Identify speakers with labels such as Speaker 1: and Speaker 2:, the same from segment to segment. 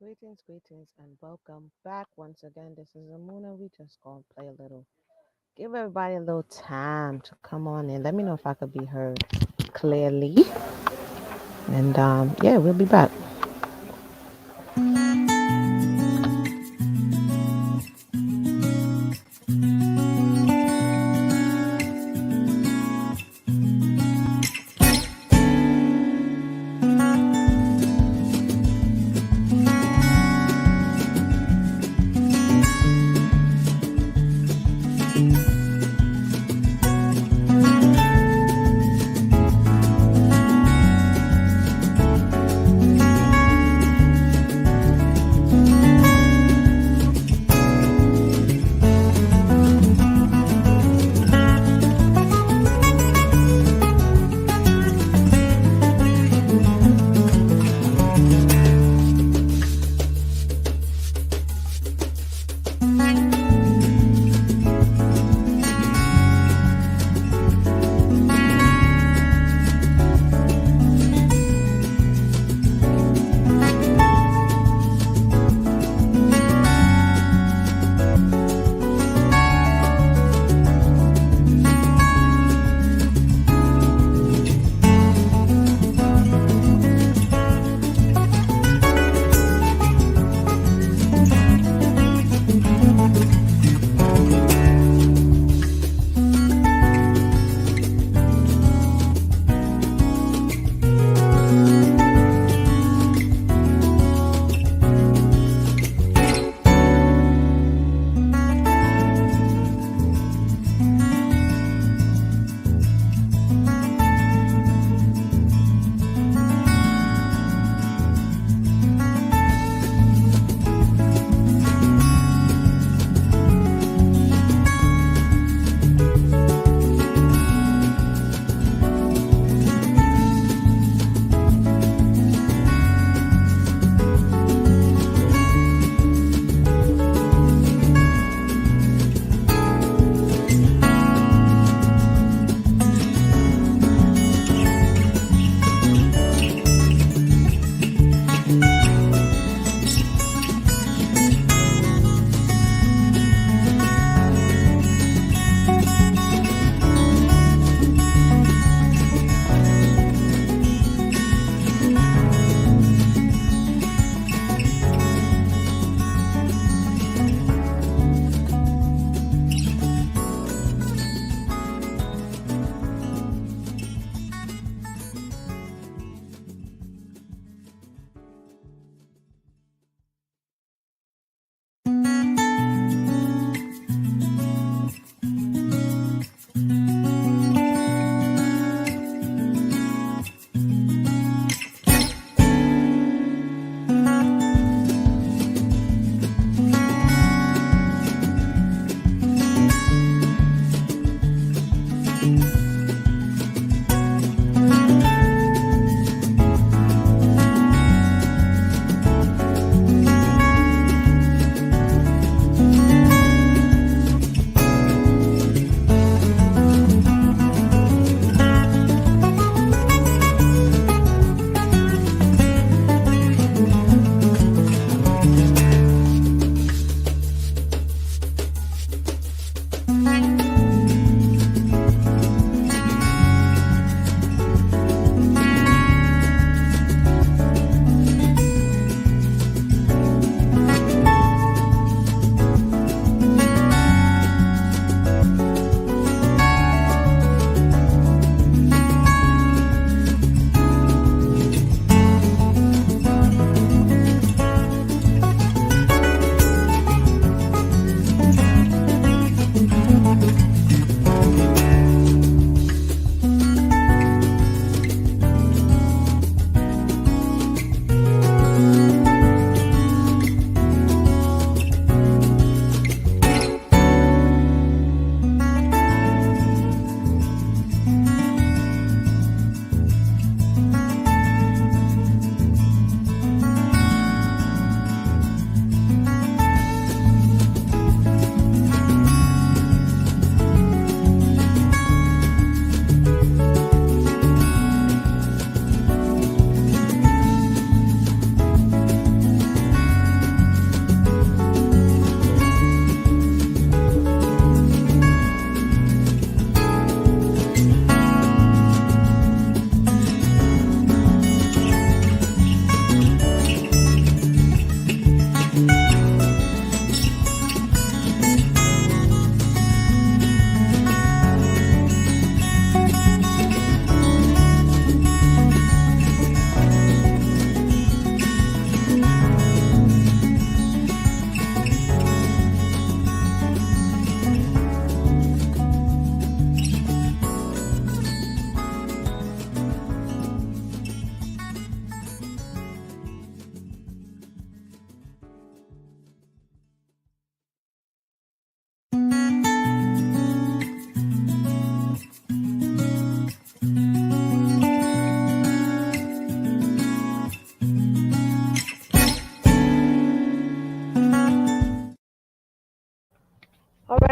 Speaker 1: greetings, and welcome back once again. This is Amuna. We just gonna play a little, give everybody a little time to come on in. Let me know if I could be heard clearly, and yeah, we'll be back.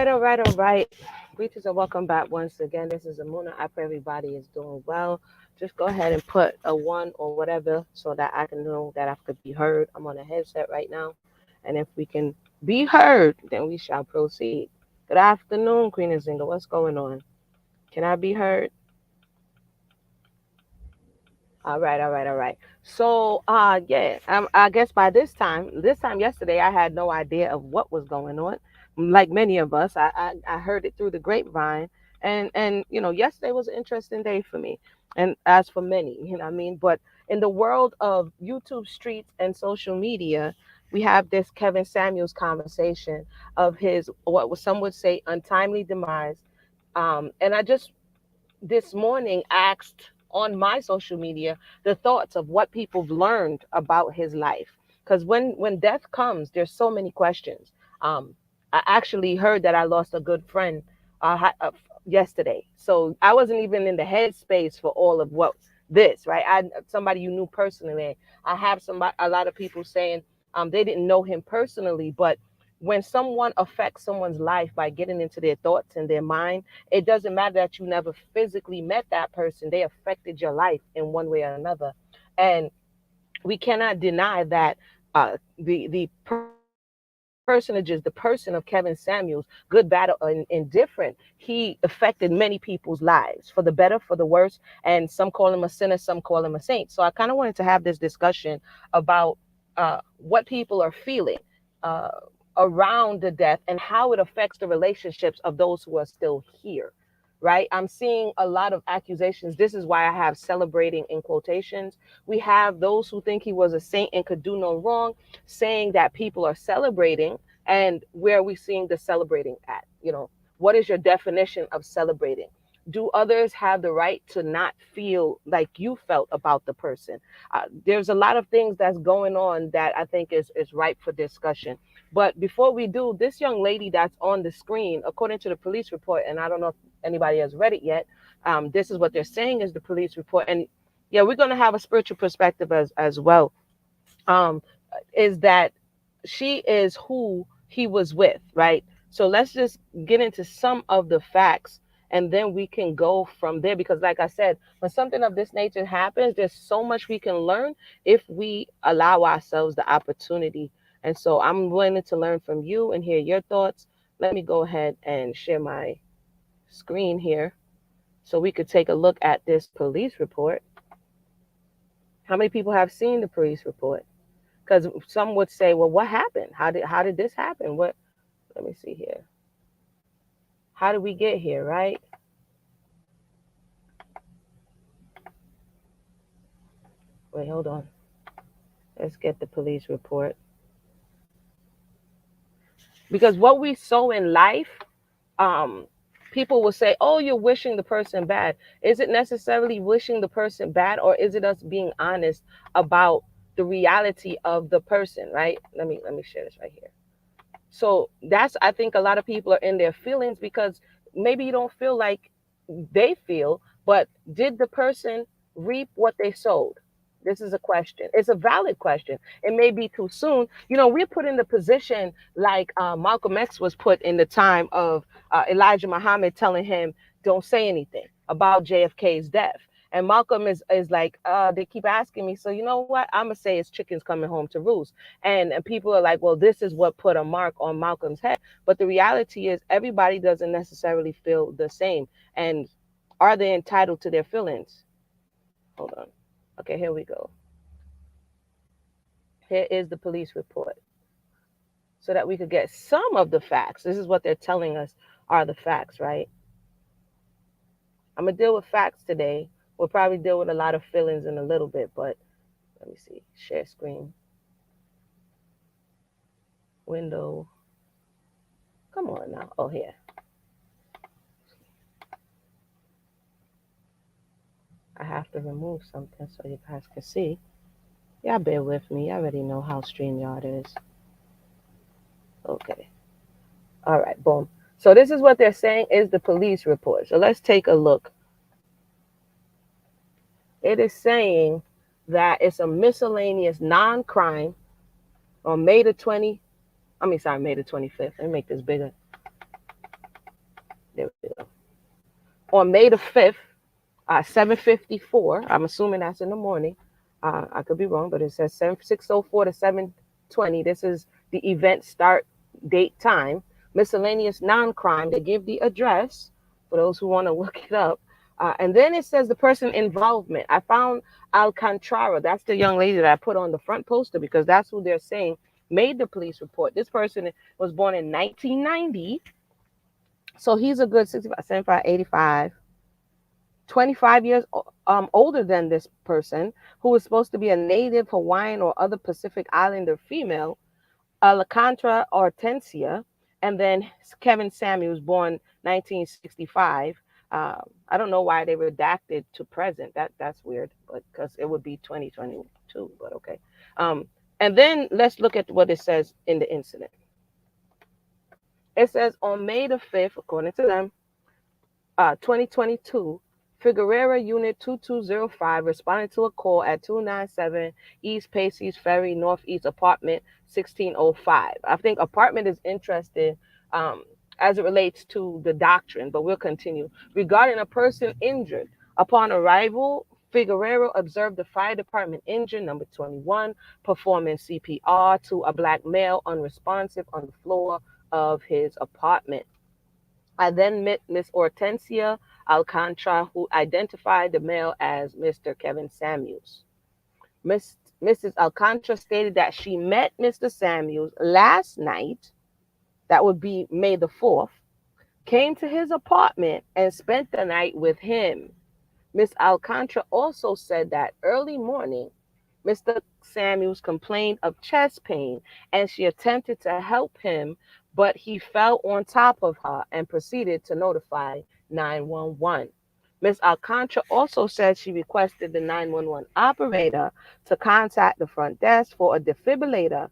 Speaker 1: All right. Greetings and welcome back once again. This is Amuna. I pray everybody is doing well. Just go ahead and put a one or whatever so that I can know that I could be heard. I'm on a headset right now. And if we can be heard, then we shall proceed. Good afternoon, Queen Zinga. What's going on? Can I be heard? All right. So, yeah, I guess by this time yesterday, I had no idea of what was going on. Like many of us, I heard it through the grapevine, and yesterday was an interesting day for me, and as for many, what I mean. But in the world of YouTube streets and social media, we have this Kevin Samuels conversation of his some would say untimely demise, and I just this morning asked on my social media the thoughts of what people have learned about his life, because when death comes there's so many questions. I actually heard that I lost a good friend yesterday, so I wasn't even in the headspace for all of what this, right? I somebody you knew personally. I have a lot of people saying they didn't know him personally, but when someone affects someone's life by getting into their thoughts and their mind, it doesn't matter that you never physically met that person. They affected your life in one way or another. And we cannot deny that the personages, the person of Kevin Samuels, good, bad, or indifferent, he affected many people's lives for the better, for the worse. And some call him a sinner, some call him a saint. So I kind of wanted to have this discussion about what people are feeling uh, around the death and how it affects the relationships of those who are still here. Right? I'm seeing a lot of accusations. This is why I have celebrating in quotations. We have those who think he was a saint and could do no wrong, saying that people are celebrating. And where are we seeing the celebrating at? What is your definition of celebrating? Do others have the right to not feel like you felt about the person? There's a lot of things that's going on that I think is ripe for discussion. But before we do, this young lady that's on the screen, according to the police report, and I don't know if anybody has read it yet, this is what they're saying is the police report. And yeah, we're going to have a spiritual perspective as well. Um, is that she is who he was with, right? So let's just get into some of the facts and then we can go from there. Because, like I said, when something of this nature happens, there's so much we can learn if we allow ourselves the opportunity. And so I'm willing to learn from you and hear your thoughts. Let me go ahead and share my screen here so we could take a look at this police report. How many people have seen the police report? Because some would say, well, what happened? How did this happen? What? Let me see here. How did we get here, right? Wait, hold on. Let's get the police report. Because what we sow in life, um, people will say, oh, you're wishing the person bad. Is it necessarily wishing the person bad, or is it us being honest about the reality of the person, right? Let me share this right here. So that's, I think a lot of people are in their feelings because maybe you don't feel like they feel, but did the person reap what they sowed? This is a question. It's a valid question. It may be too soon. We're put in the position like Malcolm X was put in the time of Elijah Muhammad telling him, don't say anything about JFK's death. And Malcolm is like, they keep asking me. So you know what? I'm going to say it's chickens coming home to roost. And people are like, well, this is what put a mark on Malcolm's head. But the reality is everybody doesn't necessarily feel the same. And are they entitled to their feelings? Hold on. Okay, here we go. Here is the police report so that we could get some of the facts. This is what they're telling us are the facts, right? I'm going to deal with facts today. We'll probably deal with a lot of feelings in a little bit, but let me see. Share screen. Window. Come on now. Oh, here. I have to remove something so you guys can see. Y'all bear with me. I already know how StreamYard is. Okay. All right, boom. So this is what they're saying is the police report. So let's take a look. It is saying that it's a miscellaneous non-crime on May the 25th. Let me make this bigger. There we go. On May the 5th, 7:54. I'm assuming that's in the morning. I could be wrong, but it says 6:04 to 7:20. This is the event start date time. Miscellaneous non-crime. They give the address for those who want to look it up. And then it says the person involvement. I found Alcantara. That's the young lady that I put on the front poster because that's who they're saying made the police report. This person was born in 1990. So he's a good 65, 75, 85. 25 years older than this person, who was supposed to be a native Hawaiian or other Pacific Islander female, Alcantara Hortensia, and then Kevin Samuels, born 1965. I don't know why they redacted to present. That's weird, but because it would be 2022. But okay. And then let's look at what it says in the incident. It says on May the 5th, according to them, 2022, Figueroa Unit 2205 responded to a call at 297 East Pacey's Ferry Northeast Apartment 1605. I think apartment is interested as it relates to the doctrine, but we'll continue. Regarding a person injured, upon arrival, Figueroa observed the fire department engine number 21 performing CPR to a black male unresponsive on the floor of his apartment. I then met Miss Hortensia Alcantara, who identified the male as Mr. Kevin Samuels. Mrs. Alcantara stated that she met Mr. Samuels last night, that would be May the 4th, came to his apartment and spent the night with him. Miss Alcantara also said that early morning, Mr. Samuels complained of chest pain and she attempted to help him, but he fell on top of her and proceeded to notify 911. Ms. Alcantara also said she requested the 911 operator to contact the front desk for a defibrillator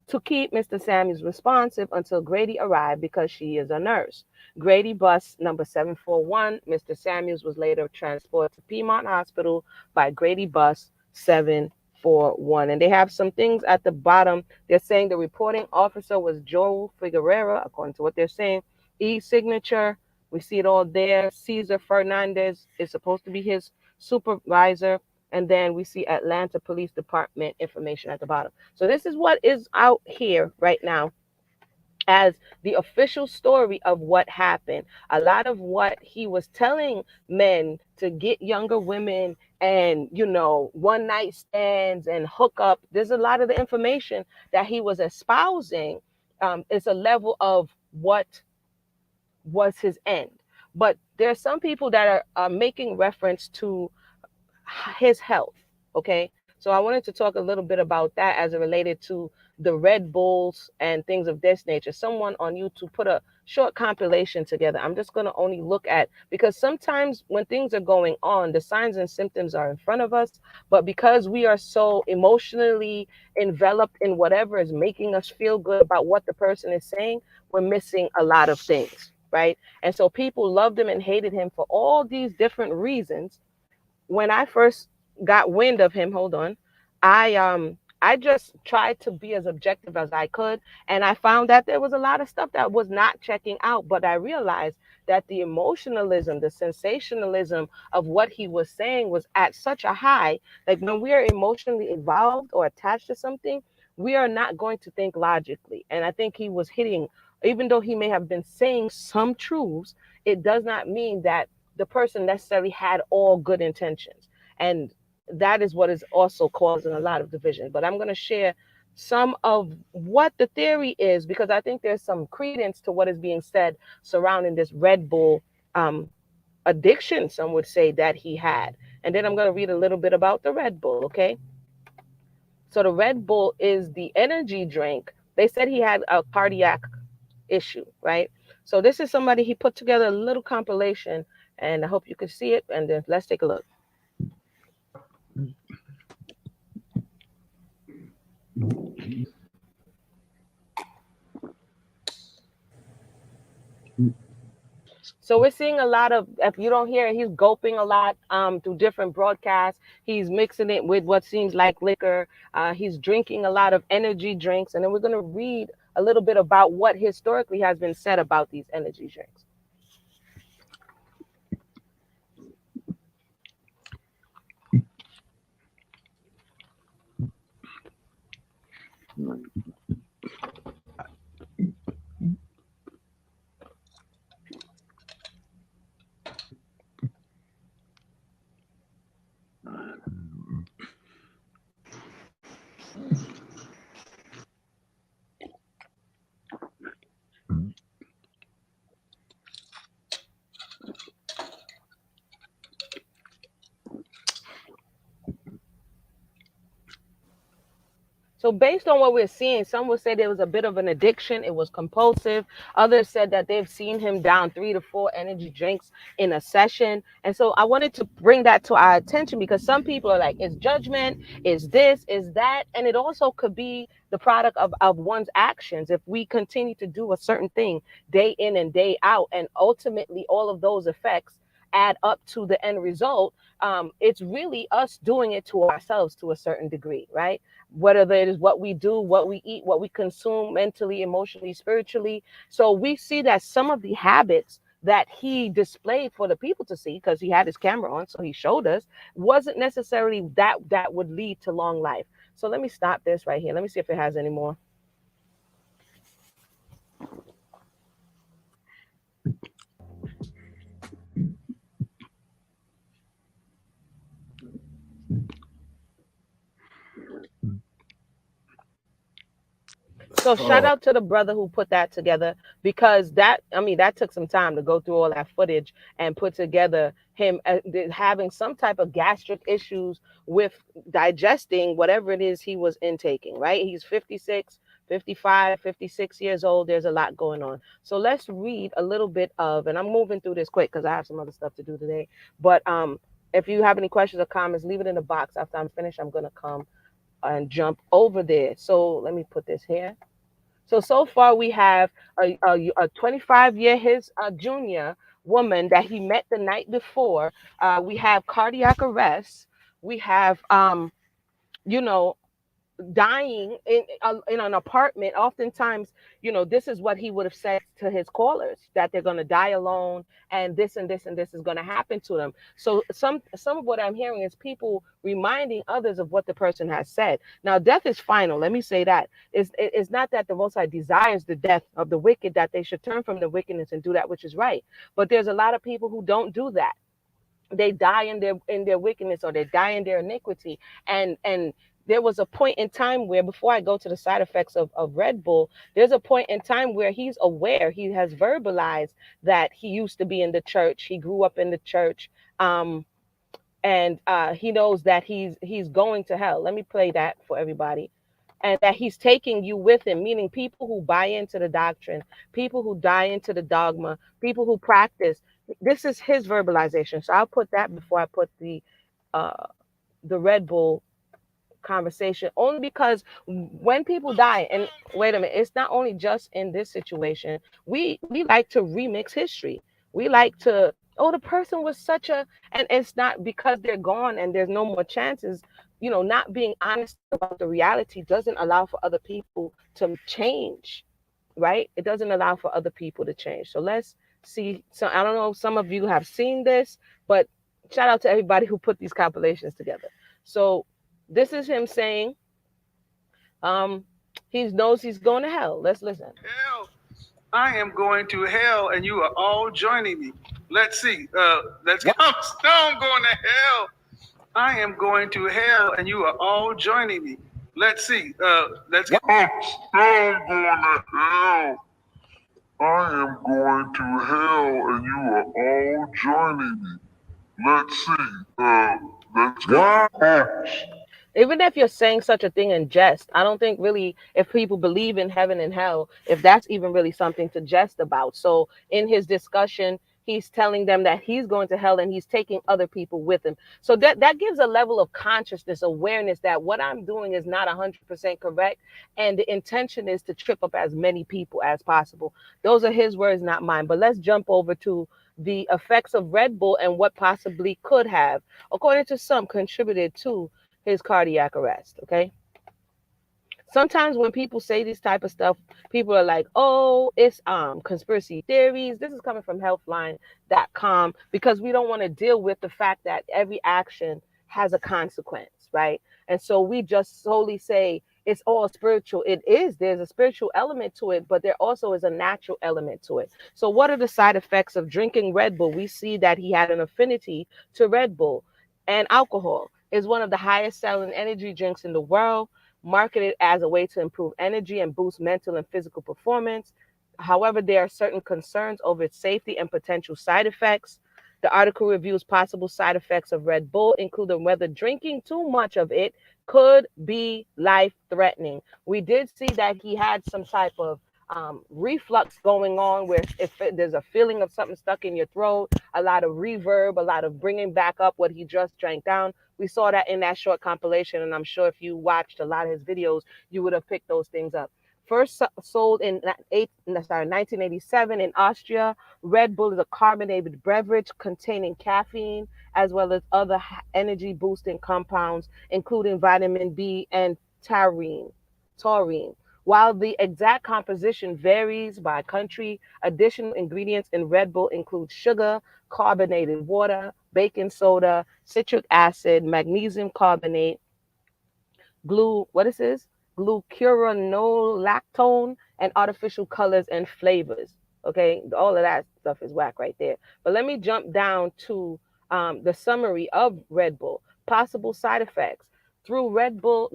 Speaker 1: to keep Mr. Samuels responsive until Grady arrived because she is a nurse. Grady bus number 741. Mr. Samuels was later transported to Piedmont Hospital by Grady bus 741. And they have some things at the bottom. They're saying the reporting officer was Joe Figueroa, according to what they're saying. E-signature, we see it all there. Cesar Fernandez is supposed to be his supervisor. And then we see Atlanta Police Department information at the bottom. So this is what is out here right now as the official story of what happened. A lot of what he was telling men to get younger women and, one night stands and hook up. There's a lot of the information that he was espousing. It's a level of what was his end. But there are some people that are making reference to his health. Okay. So I wanted to talk a little bit about that as it related to the Red Bulls and things of this nature. Someone on YouTube put a short compilation together. I'm just going to only look at, because sometimes when things are going on, the signs and symptoms are in front of us. But because we are so emotionally enveloped in whatever is making us feel good about what the person is saying, we're missing a lot of things. Right. And so people loved him and hated him for all these different reasons. When I first got wind of him, hold on, I just tried to be as objective as I could, and I found that there was a lot of stuff that was not checking out. But I realized that the emotionalism, the sensationalism of what he was saying was at such a high. Like when we are emotionally involved or attached to something, we are not going to think logically. And I think he was hitting, even though he may have been saying some truths, it does not mean that the person necessarily had all good intentions. And that is what is also causing a lot of division. But I'm going to share some of what the theory is, because I think there's some credence to what is being said surrounding this Red Bull addiction, some would say, that he had. And then I'm going to read a little bit about the Red Bull, okay? So the Red Bull is the energy drink. They said he had a cardiac issue, right? So this is somebody, he put together a little compilation, and I hope you can see it. And then let's take a look. So we're seeing a lot of, if you don't hear it, he's gulping a lot through different broadcasts. He's mixing it with what seems like liquor. He's drinking a lot of energy drinks. And then we're going to read a little bit about what historically has been said about these energy drinks. So based on what we're seeing, some would say there was a bit of an addiction. It was compulsive. Others said that they've seen him down 3 to 4 energy drinks in a session. And so I wanted to bring that to our attention because some people are like, is judgment, is this, is that? And it also could be the product of one's actions. If we continue to do a certain thing day in and day out, and ultimately all of those effects add up to the end result, it's really us doing it to ourselves to a certain degree, right? Whether it is what we do, what we eat, what we consume mentally, emotionally, spiritually. So we see that some of the habits that he displayed for the people to see, because he had his camera on, so he showed us, wasn't necessarily that would lead to long life. So let me stop this right here. Let me see if it has any more. So shout out to the brother who put that together, because that took some time to go through all that footage and put together him having some type of gastric issues with digesting whatever it is he was intaking, right? He's 56, 55, 56 years old. There's a lot going on. So let's read a little bit of, and I'm moving through this quick because I have some other stuff to do today. But if you have any questions or comments, leave it in the box. After I'm finished, I'm going to come and jump over there. So let me put this here. So far we have a 25-year his junior woman that he met the night before. We have cardiac arrest. We have you know dying in an apartment. Oftentimes, this is what he would have said to his callers, that they're going to die alone, and this and this and this is going to happen to them. So some of what I'm hearing is people reminding others of what the person has said. Now, death is final. Let me say that it's not that the Most High desires the death of the wicked, that they should turn from the wickedness and do that which is right. But there's a lot of people who don't do that. They die in their wickedness, or they die in their iniquity. And there was a point in time where, before I go to the side effects of Red Bull, there's a point in time where he's aware, he has verbalized that he used to be in the church, he grew up in the church, and he knows that he's going to hell. Let me play that for everybody. And that he's taking you with him, meaning people who buy into the doctrine, people who die into the dogma, people who practice. This is his verbalization. So I'll put that before I put uh, the Red Bull conversation, only because when people die, and wait a minute, it's not only just in this situation. We like to remix history. We like to, oh, the person was such a, and it's not because they're gone and there's no more chances. Not being honest about the reality doesn't allow for other people to change, right? It doesn't allow for other people to change. So let's see. So I don't know if some of you have seen this, but shout out to everybody who put these compilations together. So this is him saying, he knows he's going to hell. Let's listen.
Speaker 2: Hell, I am going to hell, and you are all joining me. Let's see. Let's come. No, I'm going to hell. I am going to hell, and you are all joining me. Let's see. Let's come. I'm going to hell. I am going to hell, and you are all joining me. Let's see. Let's go.
Speaker 1: Even if you're saying such a thing in jest, I don't think really, if people believe in heaven and hell, if that's even really something to jest about. So in his discussion, he's telling them that he's going to hell and he's taking other people with him. So that gives a level of consciousness, awareness that what I'm doing is not 100% correct. And the intention is to trip up as many people as possible. Those are his words, not mine. But let's jump over to the effects of Red Bull and what possibly could have, according to some, contributed to his cardiac arrest. Okay. Sometimes when people say this type of stuff, people are like, oh, it's conspiracy theories. This is coming from healthline.com, because we don't want to deal with the fact that every action has a consequence, right? And so we just solely say It's all spiritual. It is. There's a spiritual element to it, but there also is a natural element to it. So, what are the side effects of drinking Red Bull? We see that he had an affinity to Red Bull, and alcohol is one of the highest selling energy drinks in the world, marketed as a way to improve energy and boost mental and physical performance. However, there are certain concerns over its safety and potential side effects. The article reviews possible side effects of Red Bull, including whether drinking too much of it could be life threatening. We did see that he had some type of reflux going on where if there's a feeling of something stuck in your throat, a lot of reverb, a lot of bringing back up what he just drank down. We saw that in that short compilation, and I'm sure if you watched a lot of his videos, you would have picked those things up. First sold in 1987 in Austria, Red Bull is a carbonated beverage containing caffeine as well as other energy boosting compounds, including vitamin B and taurine. Taurine. While the exact composition varies by country, additional ingredients in Red Bull include sugar, carbonated water, baking soda, citric acid, magnesium carbonate, what is this? Glucuronolactone, and artificial colors and flavors. Okay, all of that stuff is whack right there. But let me jump down to the summary of Red Bull. Possible side effects. Though Red Bull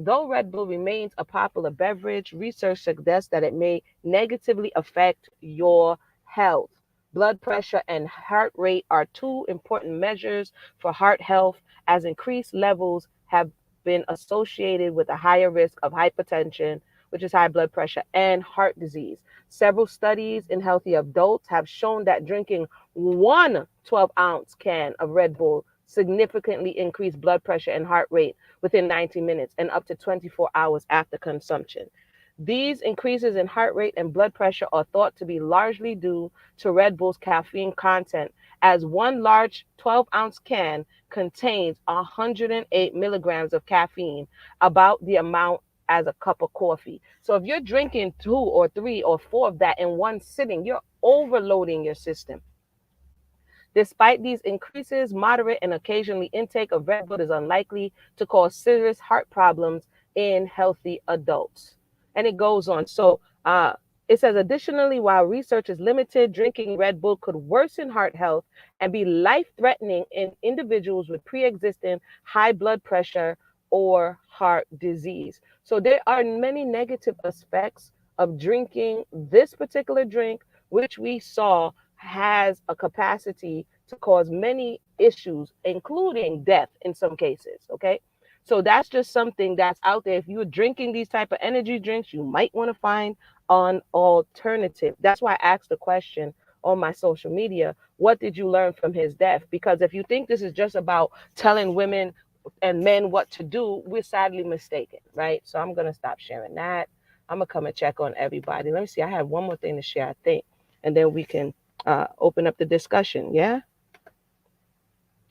Speaker 1: remains a popular beverage, research suggests that it may negatively affect your health. Blood pressure and heart rate are two important measures for heart health, as increased levels have been associated with a higher risk of hypertension, which is high blood pressure, and heart disease. Several studies in healthy adults have shown that drinking one 12-ounce can of Red Bull significantly increased blood pressure and heart rate within 90 minutes and up to 24 hours after consumption. These increases in heart rate and blood pressure are thought to be largely due to Red Bull's caffeine content, as one large 12-ounce can contains 108 milligrams of caffeine, about the amount as a cup of coffee. So if you're drinking 2 or 3 or 4 of that in one sitting, you're overloading your system. Despite these increases, moderate and occasionally intake of Red Bull is unlikely to cause serious heart problems in healthy adults. And it goes on. So it says, additionally, while research is limited, drinking Red Bull could worsen heart health and be life-threatening in individuals with pre-existing high blood pressure or heart disease. So there are many negative aspects of drinking this particular drink, which we saw has a capacity to cause many issues, including death in some cases. Okay. So that's just something that's out there. If you're drinking these type of energy drinks, you might want to find an alternative. That's why I asked the question on my social media, what did you learn from his death? Because if you think this is just about telling women and men what to do, we're sadly mistaken, right? So I'm going to stop sharing that. I'm going to come and check on everybody. Let me see. I have one more thing to share, I think, and then we can open up the discussion. Yeah.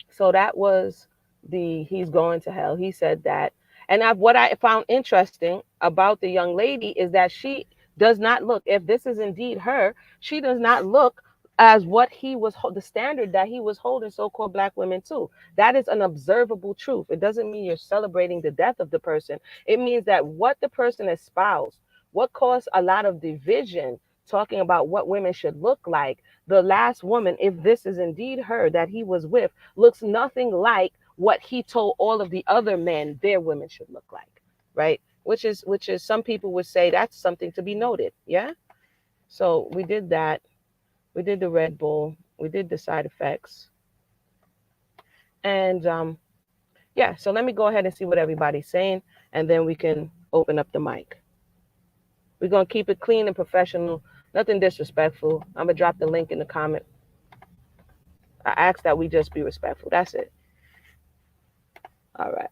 Speaker 1: So that was he's going to hell. He said that. And what I found interesting about the young lady is that she does not look, if this is indeed her, she does not look as what he was, the standard that he was holding so-called Black women to. That is an observable truth. It doesn't mean you're celebrating the death of the person. It means that what the person espoused, what caused a lot of division, talking about what women should look like. The last woman, if this is indeed her that he was with, looks nothing like what he told all of the other men their women should look like, right? Which is some people would say that's something to be noted. Yeah. So we did that. We did the Red Bull. We did the side effects. And yeah, so let me go ahead and see what everybody's saying, and then we can open up the mic. We're going to keep it clean and professional, nothing disrespectful. I'm going to drop the link in the comment. I ask that we just be respectful. That's it. All right.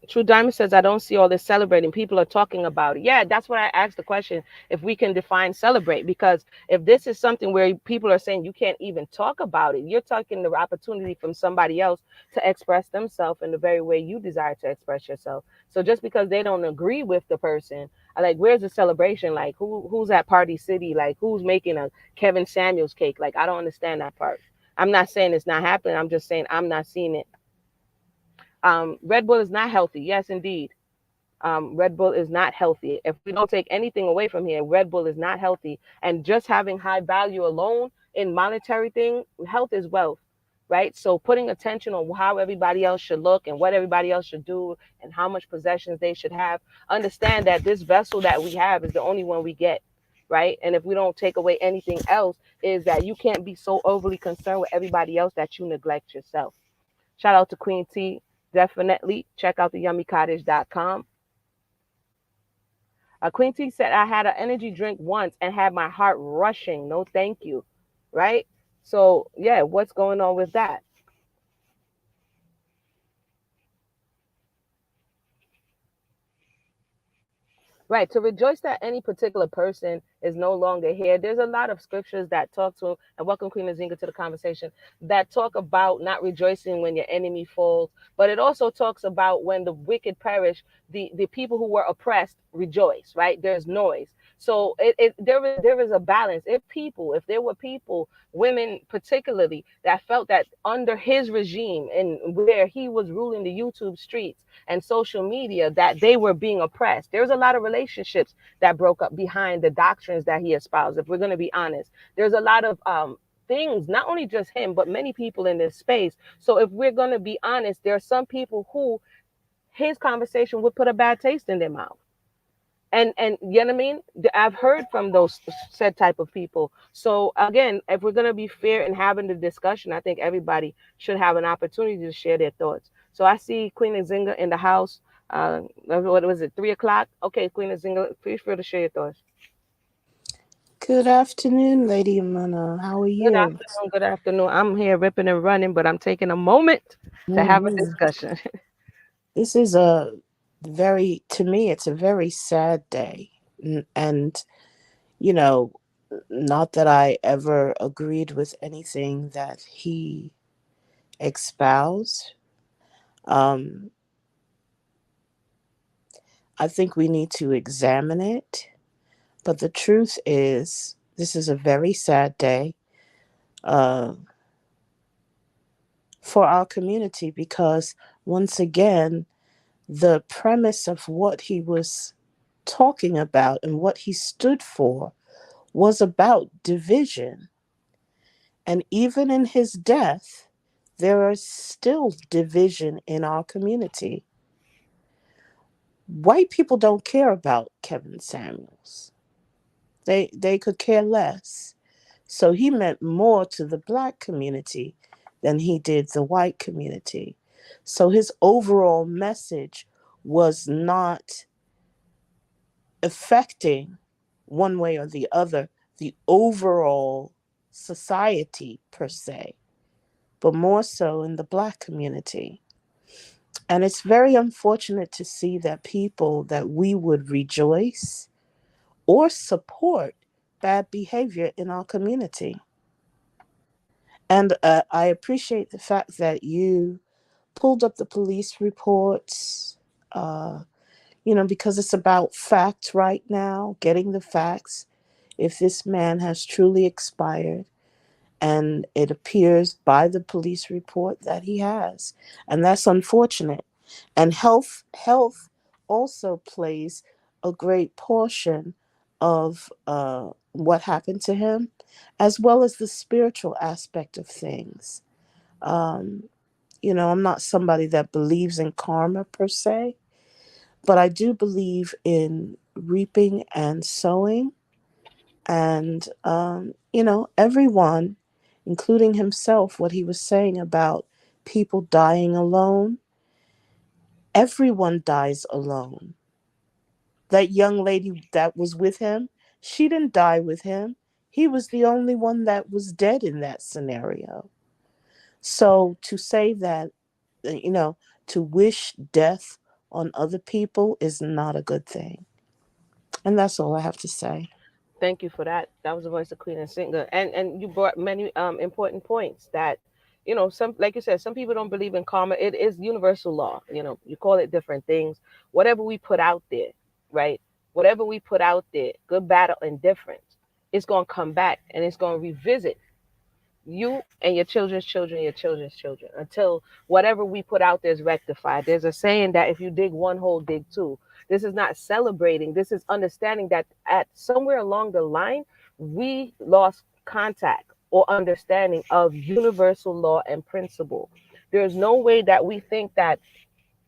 Speaker 1: True Diamond says, I don't see all this celebrating. People are talking about it. Yeah, that's what I asked the question, if we can define celebrate. Because if this is something where people are saying you can't even talk about it, you're taking the opportunity from somebody else to express themselves in the very way you desire to express yourself. So just because they don't agree with the person, Like, where's the celebration? Like, who's at Party City? Like, who's making a Kevin Samuels cake? Like, I don't understand that part. I'm not saying it's not happening. I'm just saying I'm not seeing it. Red Bull is not healthy. Yes, indeed. Red Bull is not healthy. If we don't take anything away from here, Red Bull is not healthy. And just having high value alone in monetary thing, health is wealth, right? So putting attention on how everybody else should look and what everybody else should do and how much possessions they should have. Understand that this vessel that we have is the only one we get, right? And if we don't take away anything else, is that you can't be so overly concerned with everybody else that you neglect yourself. Shout out to Queen T. Definitely check out the yummycottage.com. Queen T said, I had an energy drink once and had my heart rushing. No, thank you. Right? So, yeah, what's going on with that? Right. To rejoice that any particular person is no longer here. There's a lot of scriptures that talk to, and welcome Queen Azinga to the conversation, that talk about not rejoicing when your enemy falls. But it also talks about when the wicked perish, the people who were oppressed rejoice, right? There's noise. So there is a balance. If there were people, women particularly, that felt that under his regime and where he was ruling the YouTube streets and social media, that they were being oppressed. There's a lot of relationships that broke up behind the doctrines that he espoused. If we're going to be honest, there's a lot of things, not only just him, but many people in this space. So if we're going to be honest, there are some people who his conversation would put a bad taste in their mouth. And you know what I mean? I've heard from those said type of people. So again, if we're gonna be fair and having the discussion, I think everybody should have an opportunity to share their thoughts. So I see Queen Nzinga in the house. What was it? 3 o'clock? Okay, Queen Nzinga, please feel to share your thoughts.
Speaker 3: Good afternoon, Lady Amana. How are
Speaker 1: Good
Speaker 3: you?
Speaker 1: afternoon. Good afternoon. I'm here ripping and running, but I'm taking a moment to have a
Speaker 3: hmm
Speaker 1: discussion.
Speaker 3: This is to me, it's a very sad day. And, you know, not that I ever agreed with anything that he espoused. Um, I think we need to examine it. But the truth is, this is a very sad day uh, for our community because, once again, the premise of what he was talking about and what he stood for was about division. And even in his death, there is still division in our community. White people don't care about Kevin Samuels. They could care less. So he meant more to the black community than he did the white community. So his overall message was not affecting one way or the other the overall society per se, but more so in the black community. And it's very unfortunate to see that people that we would rejoice or support bad behavior in our community. And I appreciate the fact that you pulled up the police reports, because it's about facts right now, getting the facts. If this man has truly expired, and it appears by the police report that he has, and that's unfortunate. And health also plays a great portion of what happened to him, as well as the spiritual aspect of things. Um, I'm not somebody that believes in karma per se, but I do believe in reaping and sowing. And, everyone, including himself, what he was saying about people dying alone, everyone dies alone. That young lady that was with him, she didn't die with him. He was the only one that was dead in that scenario. So to say that, to wish death on other people is not a good thing. And that's all I have to say.
Speaker 1: Thank you for that. That was the voice of Queen and Singer, and you brought many important points that, some, like you said, some people don't believe in karma. It is universal law. You call it different things. Whatever we put out there, right? whatever we put out there, good, bad, or indifferent, it's going to come back and it's going to revisit you and your children's children, your children's children, until whatever we put out there is rectified. There's a saying that if you dig one hole, dig two. This is not celebrating. This is understanding that at somewhere along the line, we lost contact or understanding of universal law and principle. There's no way that we think that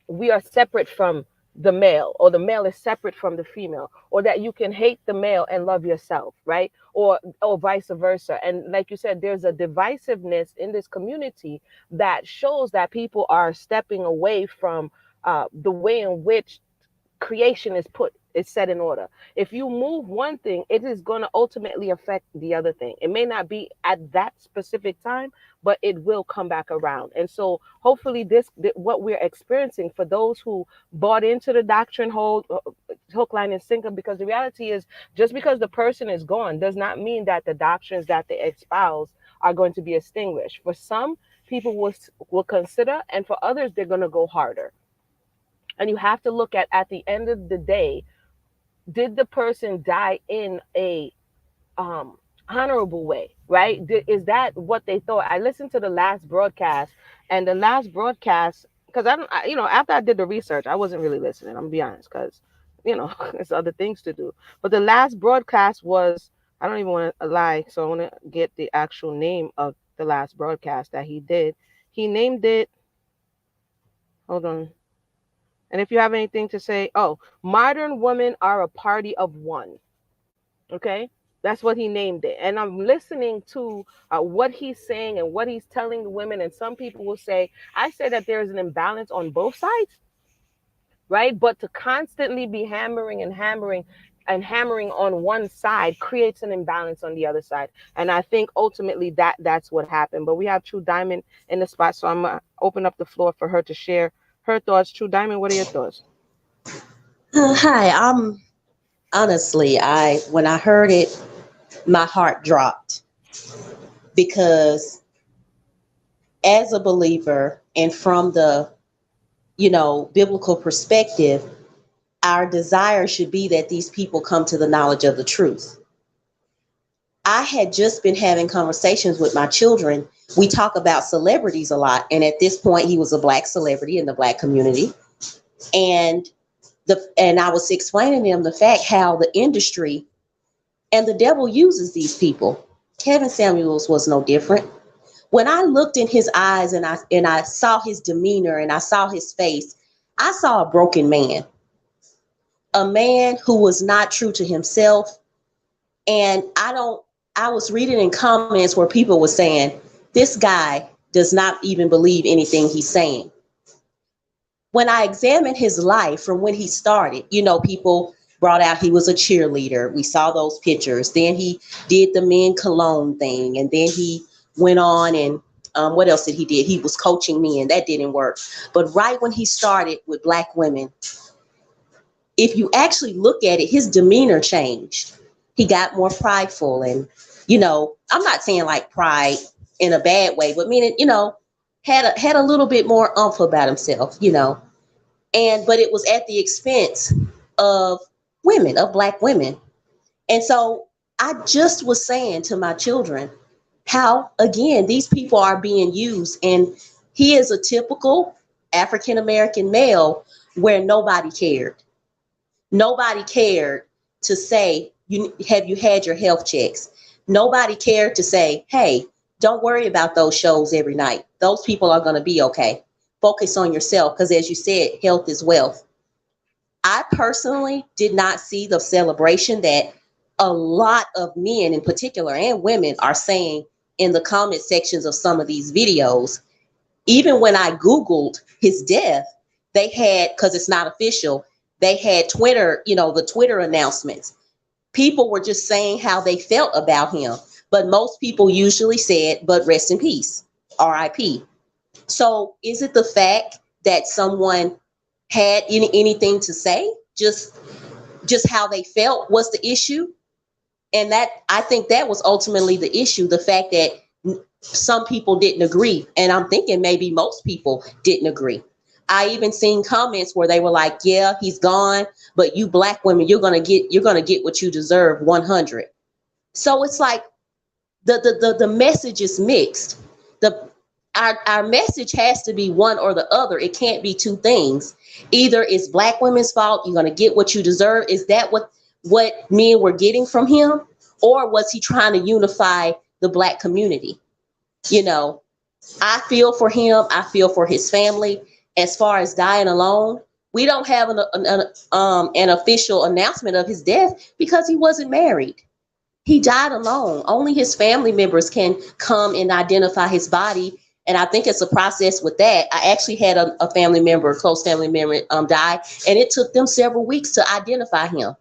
Speaker 1: we are separate from the male, or the male is separate from the female, or that you can hate the male and love yourself, right? Or vice versa. And like you said, there's a divisiveness in this community that shows that people are stepping away from the way in which creation is set in order. If you move one thing, it is going to ultimately affect the other thing. It may not be at that specific time, but it will come back around. And so hopefully what we're experiencing, for those who bought into the doctrine, hook, line, and sinker, because the reality is, just because the person is gone does not mean that the doctrines that they espouse are going to be extinguished. For some, people will consider, and for others, they're going to go harder. And you have to look at the end of the day, did the person die in a honorable way, right? Is that what they thought? I listened to the last broadcast, and the last broadcast, because after I did the research, I wasn't really listening. I'm gonna be honest, because there's other things to do. But the last broadcast was, I don't even want to lie, so I want to get the actual name of the last broadcast that he did. He named it. Hold on. And if you have anything to say, modern women are a party of one. Okay, that's what he named it. And I'm listening to what he's saying and what he's telling the women. And some people will say, I say that there's an imbalance on both sides, right? But to constantly be hammering on one side creates an imbalance on the other side. And I think ultimately that's what happened. But we have True Diamond in the spot, so I'm going to open up the floor for her to share her thoughts. True Diamond, what are your thoughts?
Speaker 4: Hi, honestly, when I heard it, my heart dropped, because as a believer and from the, biblical perspective, our desire should be that these people come to the knowledge of the truth. I had just been having conversations with my children. We talk about celebrities a lot. And at this point, he was a Black celebrity in the Black community. And I was explaining to them the fact how the industry and the devil uses these people. Kevin Samuels was no different. When I looked in his eyes and I saw his demeanor and I saw his face, I saw a broken man, a man who was not true to himself. And I was reading in comments where people were saying, this guy does not even believe anything he's saying. When I examined his life from when he started, people brought out he was a cheerleader. We saw those pictures. Then he did the men cologne thing. And then he went on and what else did he do? He was coaching men. That didn't work. But right when he started with Black women, if you actually look at it, his demeanor changed. He got more prideful. And, I'm not saying like pride in a bad way, but meaning, had a little bit more oomph about himself, but it was at the expense of women, of Black women. And so I just was saying to my children how, again, these people are being used. And he is a typical African-American male where nobody cared. Nobody cared to say, have you had your health checks? Nobody cared to say, hey, don't worry about those shows every night. Those people are going to be okay. Focus on yourself, because as you said, health is wealth. I personally did not see the celebration that a lot of men in particular and women are saying in the comment sections of some of these videos. Even when I Googled his death, they had, because it's not official, they had Twitter, the Twitter announcements. People were just saying how they felt about him. But most people usually said, but rest in peace, RIP. So is it the fact that someone had anything to say? Just how they felt was the issue? And I think that was ultimately the issue, the fact that some people didn't agree. And I'm thinking maybe most people didn't agree. I even seen comments where they were like, yeah, he's gone, but you black women, you're gonna get what you deserve 100. So it's like the message is mixed. The our message has to be one or the other. It can't be two things. Either it's black women's fault, you're gonna get what you deserve. Is that what men were getting from him? Or was he trying to unify the black community? You know, I feel for him, I feel for his family. As far as dying alone, we don't have an official announcement of his death because he wasn't married. He died alone. Only his family members can come and identify his body. And I think it's a process with that. I actually had a family member, a close family member, die, and it took them several weeks to identify him.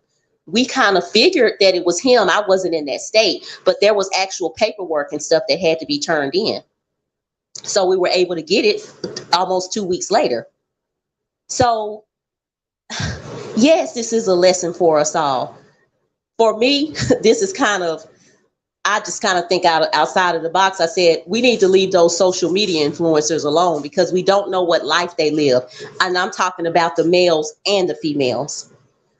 Speaker 4: We kind of figured that it was him. I wasn't in that state, but there was actual paperwork and stuff that had to be turned in. So we were able to get it almost 2 weeks later. So yes, this is a lesson for us all. For me, this is I just kind of think outside of the box. I said, we need to leave those social media influencers alone because we don't know what life they live. And I'm talking about the males and the females.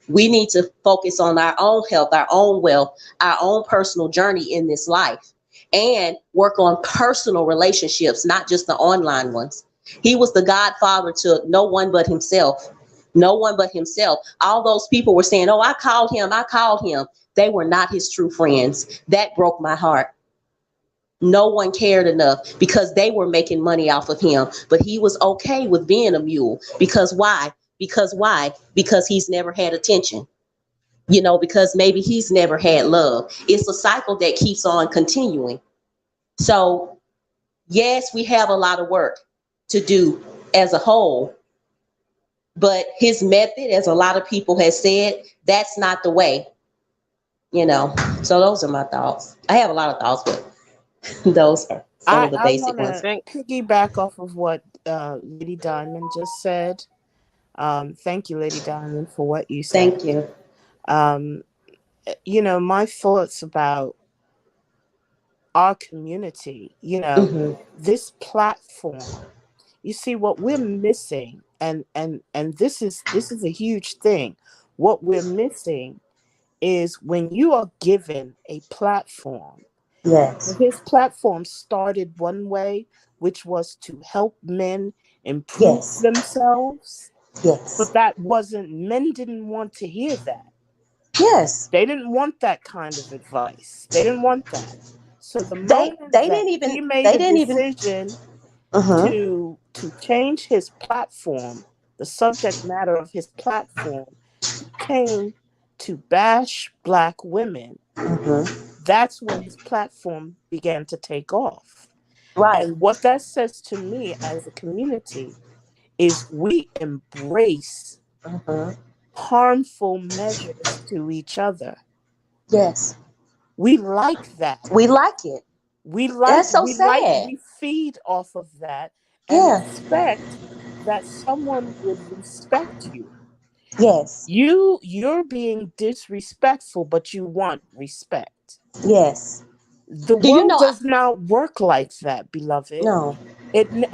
Speaker 4: We need to focus on our own health, our own wealth, our own personal journey in this life, and work on personal relationships, not just the online ones. He was the godfather to no one but himself. No one but himself. All those people were saying, oh, I called him. They were not his true friends. That broke my heart. No one cared enough because they were making money off of him. But he was okay with being a mule. Because why? Because he's never had attention. Because maybe he's never had love. It's a cycle that keeps on continuing. So, yes, we have a lot of work to do as a whole. But his method, as a lot of people have said, that's not the way. So those are my thoughts. I have a lot of thoughts, but those are some of the basic ones.
Speaker 3: I want to piggyback off of what Lady Diamond just said. Thank you, Lady Diamond, for what you said.
Speaker 4: Thank you.
Speaker 3: My thoughts about our community, this platform. You see, what we're missing, and this is a huge thing. What we're missing is when you are given a platform.
Speaker 4: Yes.
Speaker 3: His platform started one way, which was to help men improve themselves.
Speaker 4: Yes.
Speaker 3: But men didn't want to hear that.
Speaker 4: Yes.
Speaker 3: They didn't want that kind of advice. They didn't want that. So the moment he made a decision to change his platform, the subject matter of his platform came to bash black women. That's when his platform began to take off.
Speaker 4: Right.
Speaker 3: And what that says to me as a community is we embrace harmful measures to each other.
Speaker 4: Yes.
Speaker 3: We like that.
Speaker 4: We like it. That's so sad.
Speaker 3: We feed off of that and expect that someone would respect you.
Speaker 4: Yes.
Speaker 3: You're being disrespectful, but you want respect.
Speaker 4: Yes.
Speaker 3: The world does not work like that, beloved.
Speaker 4: No.
Speaker 3: And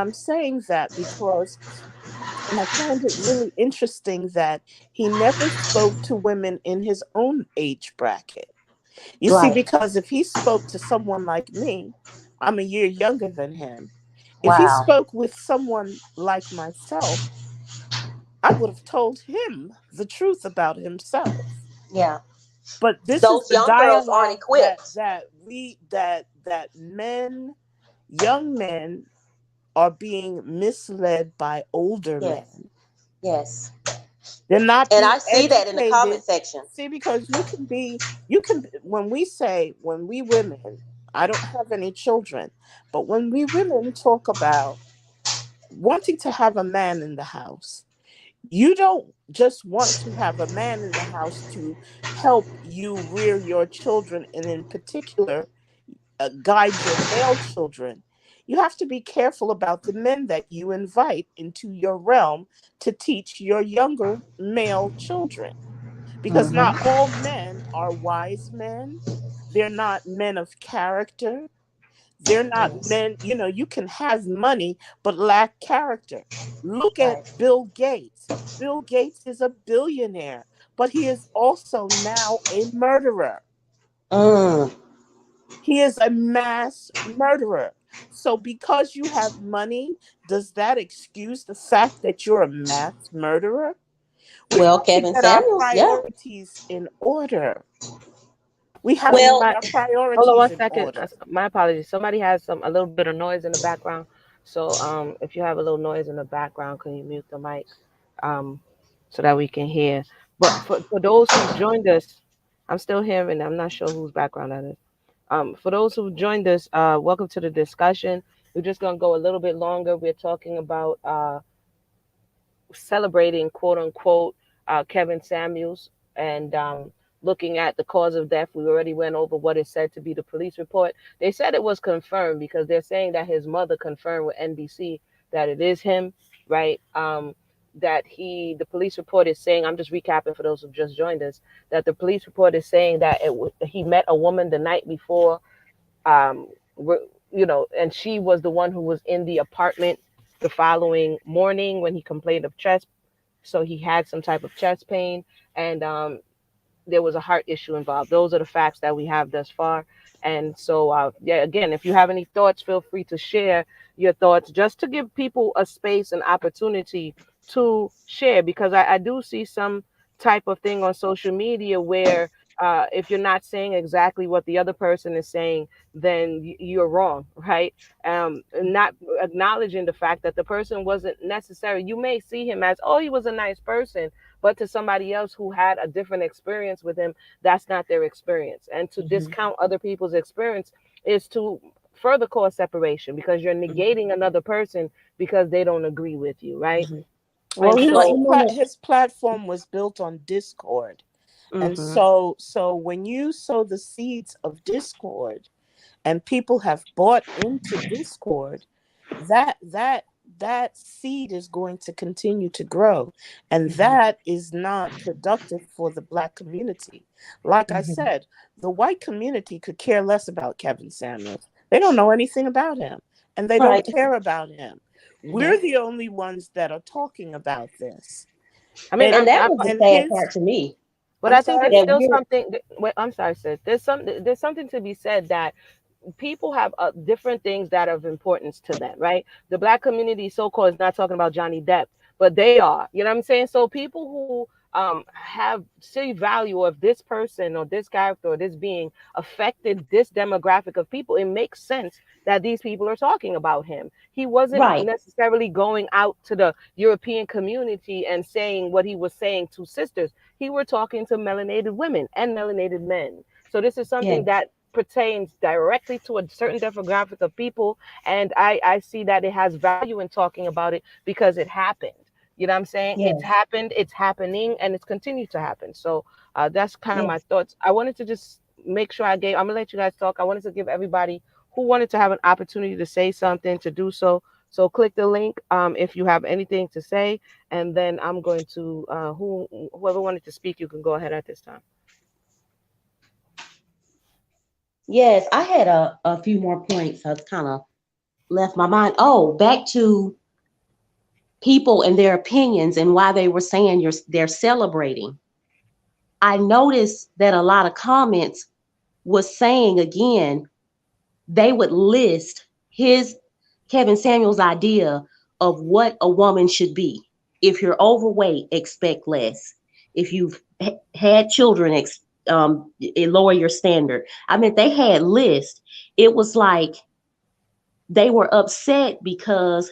Speaker 3: I'm saying that because I find it really interesting that he never spoke to women in his own age bracket. You see, because if he spoke to someone like me, I'm a year younger than him. If he spoke with someone like myself, I would have told him the truth about himself.
Speaker 4: Yeah.
Speaker 3: But this
Speaker 4: Those
Speaker 3: is the
Speaker 4: young girls aren't equipped.
Speaker 3: that young men are being misled by older men.
Speaker 4: Yes.
Speaker 3: They're not.
Speaker 4: And I see that in the comment section.
Speaker 3: See, because you can when we women, I don't have any children, but when we women talk about wanting to have a man in the house, you don't just want to have a man in the house to help you rear your children, and in particular, guide your male children. You have to be careful about the men that you invite into your realm to teach your younger male children. Because not all men are wise men. They're not men of character. They're not
Speaker 4: Yes.
Speaker 3: men, you know, you can have money but lack character. Look at
Speaker 4: Right.
Speaker 3: Bill Gates. Bill Gates is a billionaire, but he is also now a murderer.
Speaker 4: Mm.
Speaker 3: He is a mass murderer. So because you have money, does that excuse the fact that you're a mass murderer? We
Speaker 4: Well,
Speaker 3: have to
Speaker 4: Kevin
Speaker 3: get our
Speaker 4: Samuels, yeah.
Speaker 3: priorities in order. We have to
Speaker 4: Well,
Speaker 3: get
Speaker 1: Somebody,
Speaker 3: our
Speaker 1: hold on
Speaker 3: priorities
Speaker 1: one
Speaker 3: in
Speaker 1: second.
Speaker 3: order.
Speaker 1: My apologies. Somebody has a little bit of noise in the background. So if you have a little noise in the background, can you mute the mic um, so that we can hear? But for those who've joined us, I'm still hearing. I'm not sure whose background that is. For those who joined us, welcome to the discussion. We're just gonna go a little bit longer. We're talking about celebrating quote unquote Kevin Samuels and looking at the cause of death. We already went over what is said to be the police report. They said it was confirmed because they're saying that his mother confirmed with NBC that it is him, right? That the police report is saying, I'm just recapping for those who just joined us, that the police report is saying that he met a woman the night before, um, and she was the one who was in the apartment the following morning when he complained of chest. So he had some type of chest pain, and there was a heart issue involved. Those are the facts that we have thus far. And so, yeah, again, if you have any thoughts, feel free to share your thoughts just to give people a space and opportunity to share, because I do see some type of thing on social media where if you're not saying exactly what the other person is saying, then you're wrong, right? Not acknowledging the fact that the person wasn't necessary. You may see him as, oh, he was a nice person, but to somebody else who had a different experience with him, that's not their experience. And to discount other people's experience is to further cause separation, because you're negating another person because they don't agree with you, right?
Speaker 4: Mhm.
Speaker 3: Well,
Speaker 1: And
Speaker 4: So,
Speaker 1: so,
Speaker 3: his platform was built on discord. And
Speaker 1: mhm,
Speaker 3: so when you sow the seeds of discord and people have bought into discord, that seed is going to continue to grow, and that is not productive for the Black community. Like I
Speaker 4: mhm.
Speaker 3: said, the white community could care less about Kevin Samuels. They don't know anything about him, and they don't
Speaker 4: Right.
Speaker 3: care about him.
Speaker 4: Yeah.
Speaker 3: We're the only ones that are talking about this.
Speaker 1: I mean,
Speaker 3: and
Speaker 4: And that
Speaker 1: I,
Speaker 4: was the
Speaker 3: and
Speaker 4: sad
Speaker 3: his
Speaker 4: part to me.
Speaker 1: but
Speaker 3: I'm
Speaker 1: I think
Speaker 3: sorry.
Speaker 1: there's
Speaker 4: That
Speaker 1: still
Speaker 4: we're
Speaker 1: something. Wait, I'm sorry, sis. There's something to be said that people have different things that are of importance to them, right? The Black community, so-called, is not talking about Johnny Depp, but they are. You know what I'm saying? So people who have see value of this person or this character or this being affected this demographic of people, it makes sense that these people are talking about him. He wasn't
Speaker 4: right.
Speaker 1: necessarily going out to the European community and saying what he was saying to sisters. He were talking to melanated women and melanated men. So this is
Speaker 4: Yeah.
Speaker 1: something that pertains directly to a certain demographic of people, and I see that it has value in talking about it because it happened. You know what I'm saying?
Speaker 4: Yeah.
Speaker 1: It's happened, it's happening, and it's continued to happen. So that's kind of
Speaker 4: Yeah.
Speaker 1: my thoughts. I wanted to just make sure I'm gonna let you guys talk. I wanted to give everybody who wanted to have an opportunity to say something to do so. So click the link if you have anything to say, and then I'm going to whoever wanted to speak, you can go ahead at this time.
Speaker 4: Yes, I had a few more points. I kind of left my mind. Oh, back to people and their opinions and why they were saying they're celebrating. I noticed that a lot of comments was saying again, they would list his Kevin Samuel's idea of what a woman should be. If you're overweight, expect less. If you've had children, lower your standard. I mean, they had lists. It was like they were upset because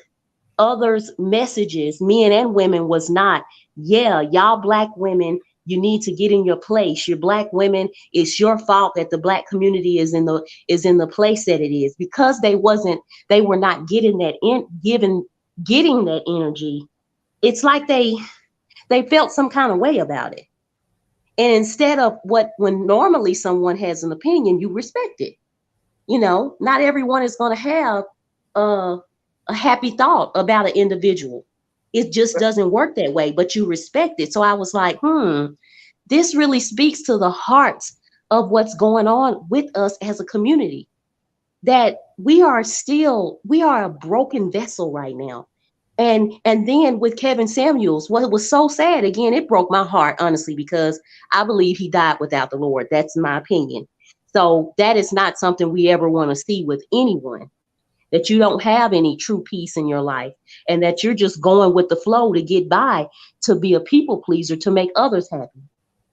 Speaker 4: others' messages, men and women, was not, yeah, y'all Black women, you need to get in your place. You're Black women. It's your fault that the Black community is in the place that it is, because they were not getting getting that energy. It's like they felt some kind of way about it. And instead of when normally someone has an opinion, you respect it. Not everyone is going to have a happy thought about an individual. It just doesn't work that way, but you respect it. So I was like, this really speaks to the hearts of what's going on with us as a community. that we are a broken vessel right now. And then with Kevin Samuels, what was so sad, again, it broke my heart, honestly, because I believe he died without the Lord. That's my opinion. So that is not something we ever want to see with anyone, that you don't have any true peace in your life, and that you're just going with the flow to get by, to be a people pleaser, to make others happy.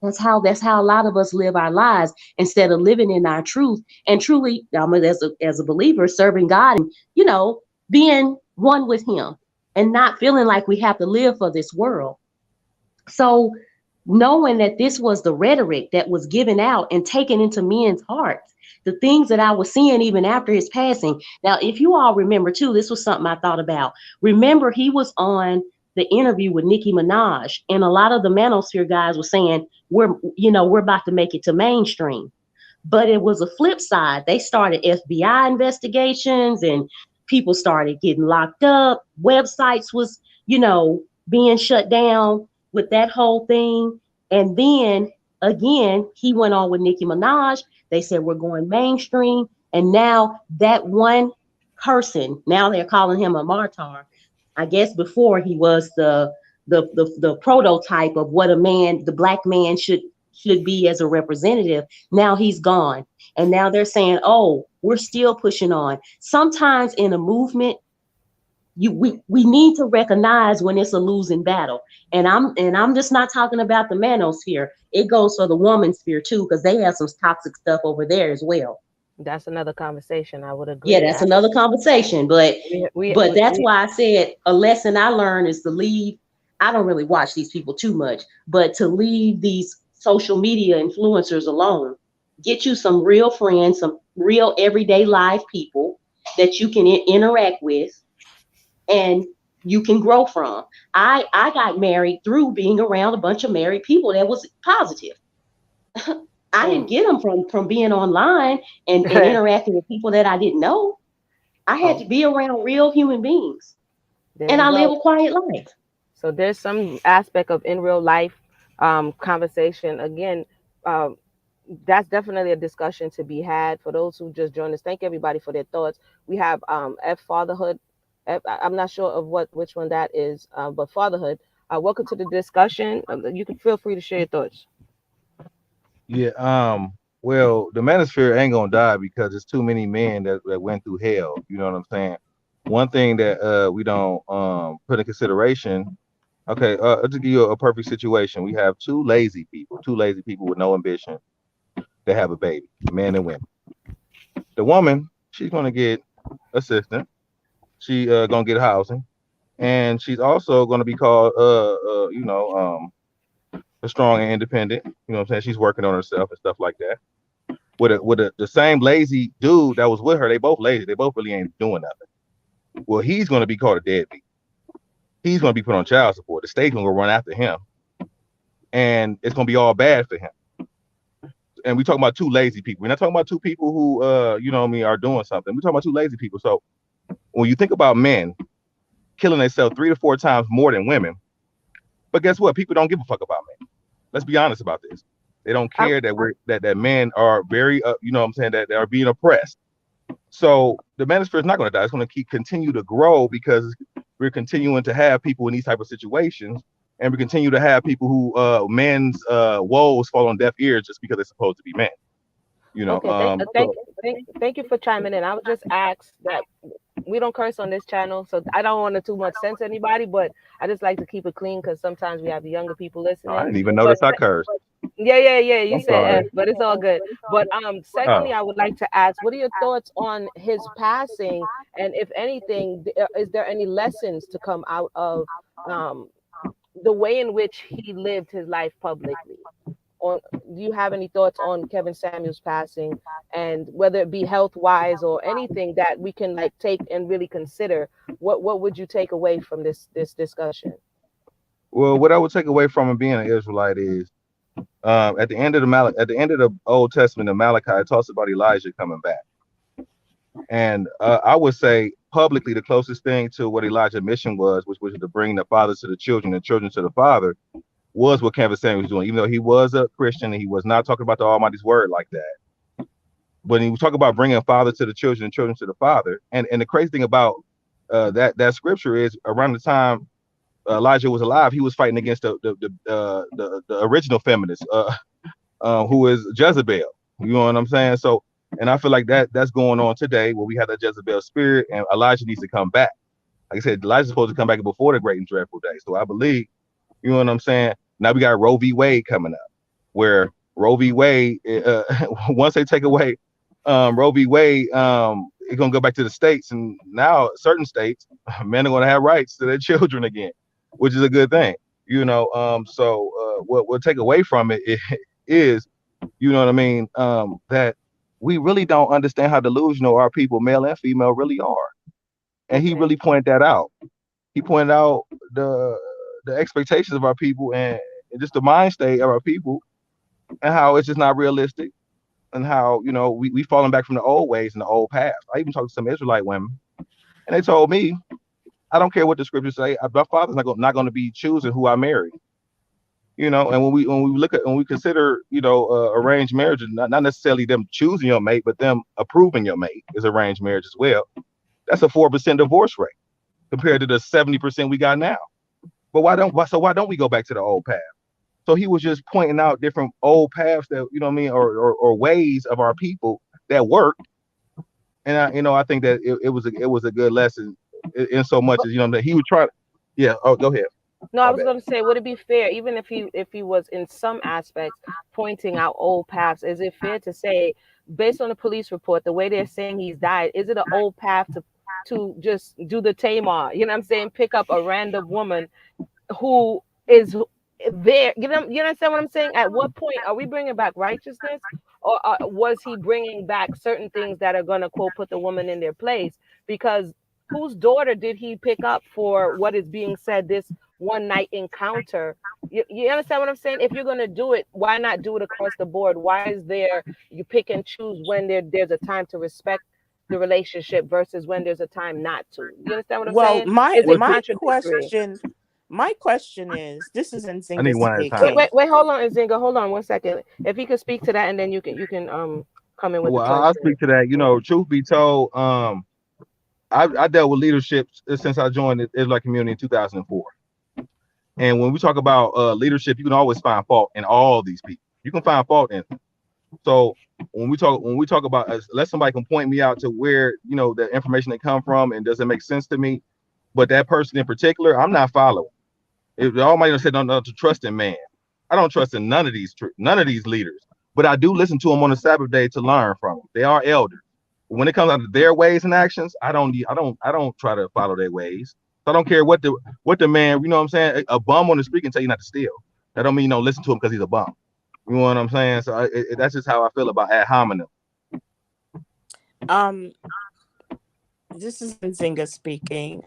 Speaker 4: That's how a lot of us live our lives, instead of living in our truth and truly, as a believer, serving God, and being one with Him, and not feeling like we have to live for this world. So knowing that this was the rhetoric that was given out and taken into men's hearts, the things that I was seeing even after his passing. Now, if you all remember too, this was something I thought about. Remember, he was on the interview with Nicki Minaj, and a lot of the Manosphere guys were saying, we're about to make it to mainstream. But it was a flip side. They started FBI investigations, and people started getting locked up. Websites was, being shut down with that whole thing. And then again, he went on with Nicki Minaj. They said, we're going mainstream. And now that one person, now they're calling him a martyr. I guess before he was the prototype of what the black man should be as a representative. Now he's gone. And now they're saying, oh, we're still pushing on. Sometimes in a movement, we need to recognize when it's a losing battle. And I'm just not talking about the manosphere. It goes for the woman sphere too, because they have some toxic stuff over there as well.
Speaker 1: That's another conversation. I would agree.
Speaker 4: Yeah, that's another conversation. But that's why I said a lesson I learned is to leave. I don't really watch these people too much, but to leave these social media influencers alone. Get you some real friends, some real everyday life people that you can interact with and you can grow from. I got married through being around a bunch of married people that was positive. I didn't get them from being online and interacting with people that I didn't know. I had to be around real human beings. And I live a quiet life.
Speaker 1: So there's some aspect of in real life conversation. Again, that's definitely a discussion to be had. For those who just joined us, thank everybody for their thoughts. We have F Fatherhood. I'm not sure of which one that is, but Fatherhood. Welcome to the discussion. You can feel free to share your thoughts.
Speaker 5: Yeah. Well, the manosphere ain't gonna die because there's too many men that went through hell. You know what I'm saying? One thing that we don't put in consideration. Okay, I'll just give you a perfect situation. We have two lazy people with no ambition. They have a baby, men and women. The woman, she's gonna get assistance. She gonna get housing, and she's also gonna be called strong and independent. You know what I'm saying? She's working on herself and stuff like that. With the same lazy dude that was with her, they both lazy. They both really ain't doing nothing. Well, he's gonna be called a deadbeat. He's gonna be put on child support. The state's gonna run after him, and it's gonna be all bad for him. And we talking about two lazy people. We're not talking about two people who are doing something. We're talking about two lazy people. So when you think about men killing themselves 3 to 4 times more than women, but guess what? People don't give a fuck about men. Let's be honest about this. They don't care that men are very that they are being oppressed. So the manosphere is not going to die. It's going to continue to grow because we're continuing to have people in these type of situations, and we continue to have people who men's woes fall on deaf ears just because they're supposed to be men.
Speaker 1: Okay, thank you for chiming in. I would just ask that we don't curse on this channel, so I don't want to too much sense anybody, but I just like to keep it clean because sometimes we have younger people listening.
Speaker 5: I didn't even notice I cursed.
Speaker 1: Yeah. You said F, but it's all good. But secondly, I would like to ask, what are your thoughts on his passing, and if anything, is there any lessons to come out of the way in which he lived his life publicly? Do you have any thoughts on Kevin Samuels passing, and whether it be health wise or anything that we can take and really consider? What would you take away from this discussion?
Speaker 5: Well, what I would take away from him being an Israelite is at the end of the Old Testament of Malachi, it talks about Elijah coming back, and I would say publicly the closest thing to what Elijah's mission was, which was to bring the father to the children and children to the father, was what Kevin Samuels was doing. Even though he was a Christian and he was not talking about the Almighty's word like that, when you talk about bringing father to the children and children to the father, and the crazy thing about that scripture is around the time Elijah was alive, he was fighting against the original feminist, who is Jezebel. You know what I'm saying? So, and I feel like that's going on today, where we have that Jezebel spirit, and Elijah needs to come back. Like I said, Elijah's supposed to come back before the great and dreadful day. So I believe, you know what I'm saying? Now we got Roe v. Wade coming up, where Roe v. Wade, once they take away Roe v. Wade, it's gonna go back to the states, and now certain states, men are gonna have rights to their children again, which is a good thing, you know. So what we'll take away from it is, you know what I mean, that we really don't understand how delusional our people, male and female, really are, and he really pointed that out. He pointed out the expectations of our people, and just the mind state of our people, and how it's just not realistic, and how, you know, we falling back from the old ways and the old past. I even talked to some Israelite women, and they told me, I don't care what the scriptures say, my father's not going to be choosing who I marry. You know, and when we consider, you know, arranged marriage, not necessarily them choosing your mate, but them approving your mate is arranged marriage as well. That's a 4% divorce rate compared to the 70% we got now. But why don't we go back to the old path? So he was just pointing out different old paths that, you know what I mean, or ways of our people that work. And I think that it was a good lesson in so much as, you know, that he would try. Yeah. Oh, go ahead.
Speaker 1: No, I was going to say, would it be fair, even if he was in some aspects pointing out old paths, is it fair to say, based on the police report, the way they're saying he's died, is it an old path to just do the Tamar? You know what I'm saying? Pick up a random woman who is there. You understand what I'm saying? At what point are we bringing back righteousness, or was he bringing back certain things that are going to, quote, put the woman in their place? Because whose daughter did he pick up for what is being said, this one night encounter? You understand what I'm saying? If you're going to do it, why not do it across the board? Why is there, you pick and choose when there's a time to respect the relationship versus when there's a time not to? You understand what I'm saying?
Speaker 3: My question is, this is Nzinga
Speaker 5: I need one at a
Speaker 3: speaking.
Speaker 5: time.
Speaker 1: Wait, hold on, Nzinga, hold on 1 second. If he could speak to that, and then you can come in with
Speaker 5: Well,
Speaker 1: the question.
Speaker 5: I'll speak to that. You know, truth be told, I dealt with leadership since I joined the Israelite community in 2004. And when we talk about leadership, you can always find fault in all these people. You can find fault in them. So when we talk about, unless somebody can point me out to where, you know, the information they come from and does it make sense to me, but that person in particular, I'm not following. If the Almighty said not to trust in man, I don't trust in none of these leaders. But I do listen to them on the Sabbath day to learn from them. They are elders. But when it comes out to their ways and actions, I don't try to follow their ways. So I don't care what the man, you know what I'm saying? A bum on the street can tell you not to steal. That don't mean you don't listen to him because he's a bum. You know what I'm saying? So that's just how I feel about ad hominem.
Speaker 3: This is Nzinga speaking.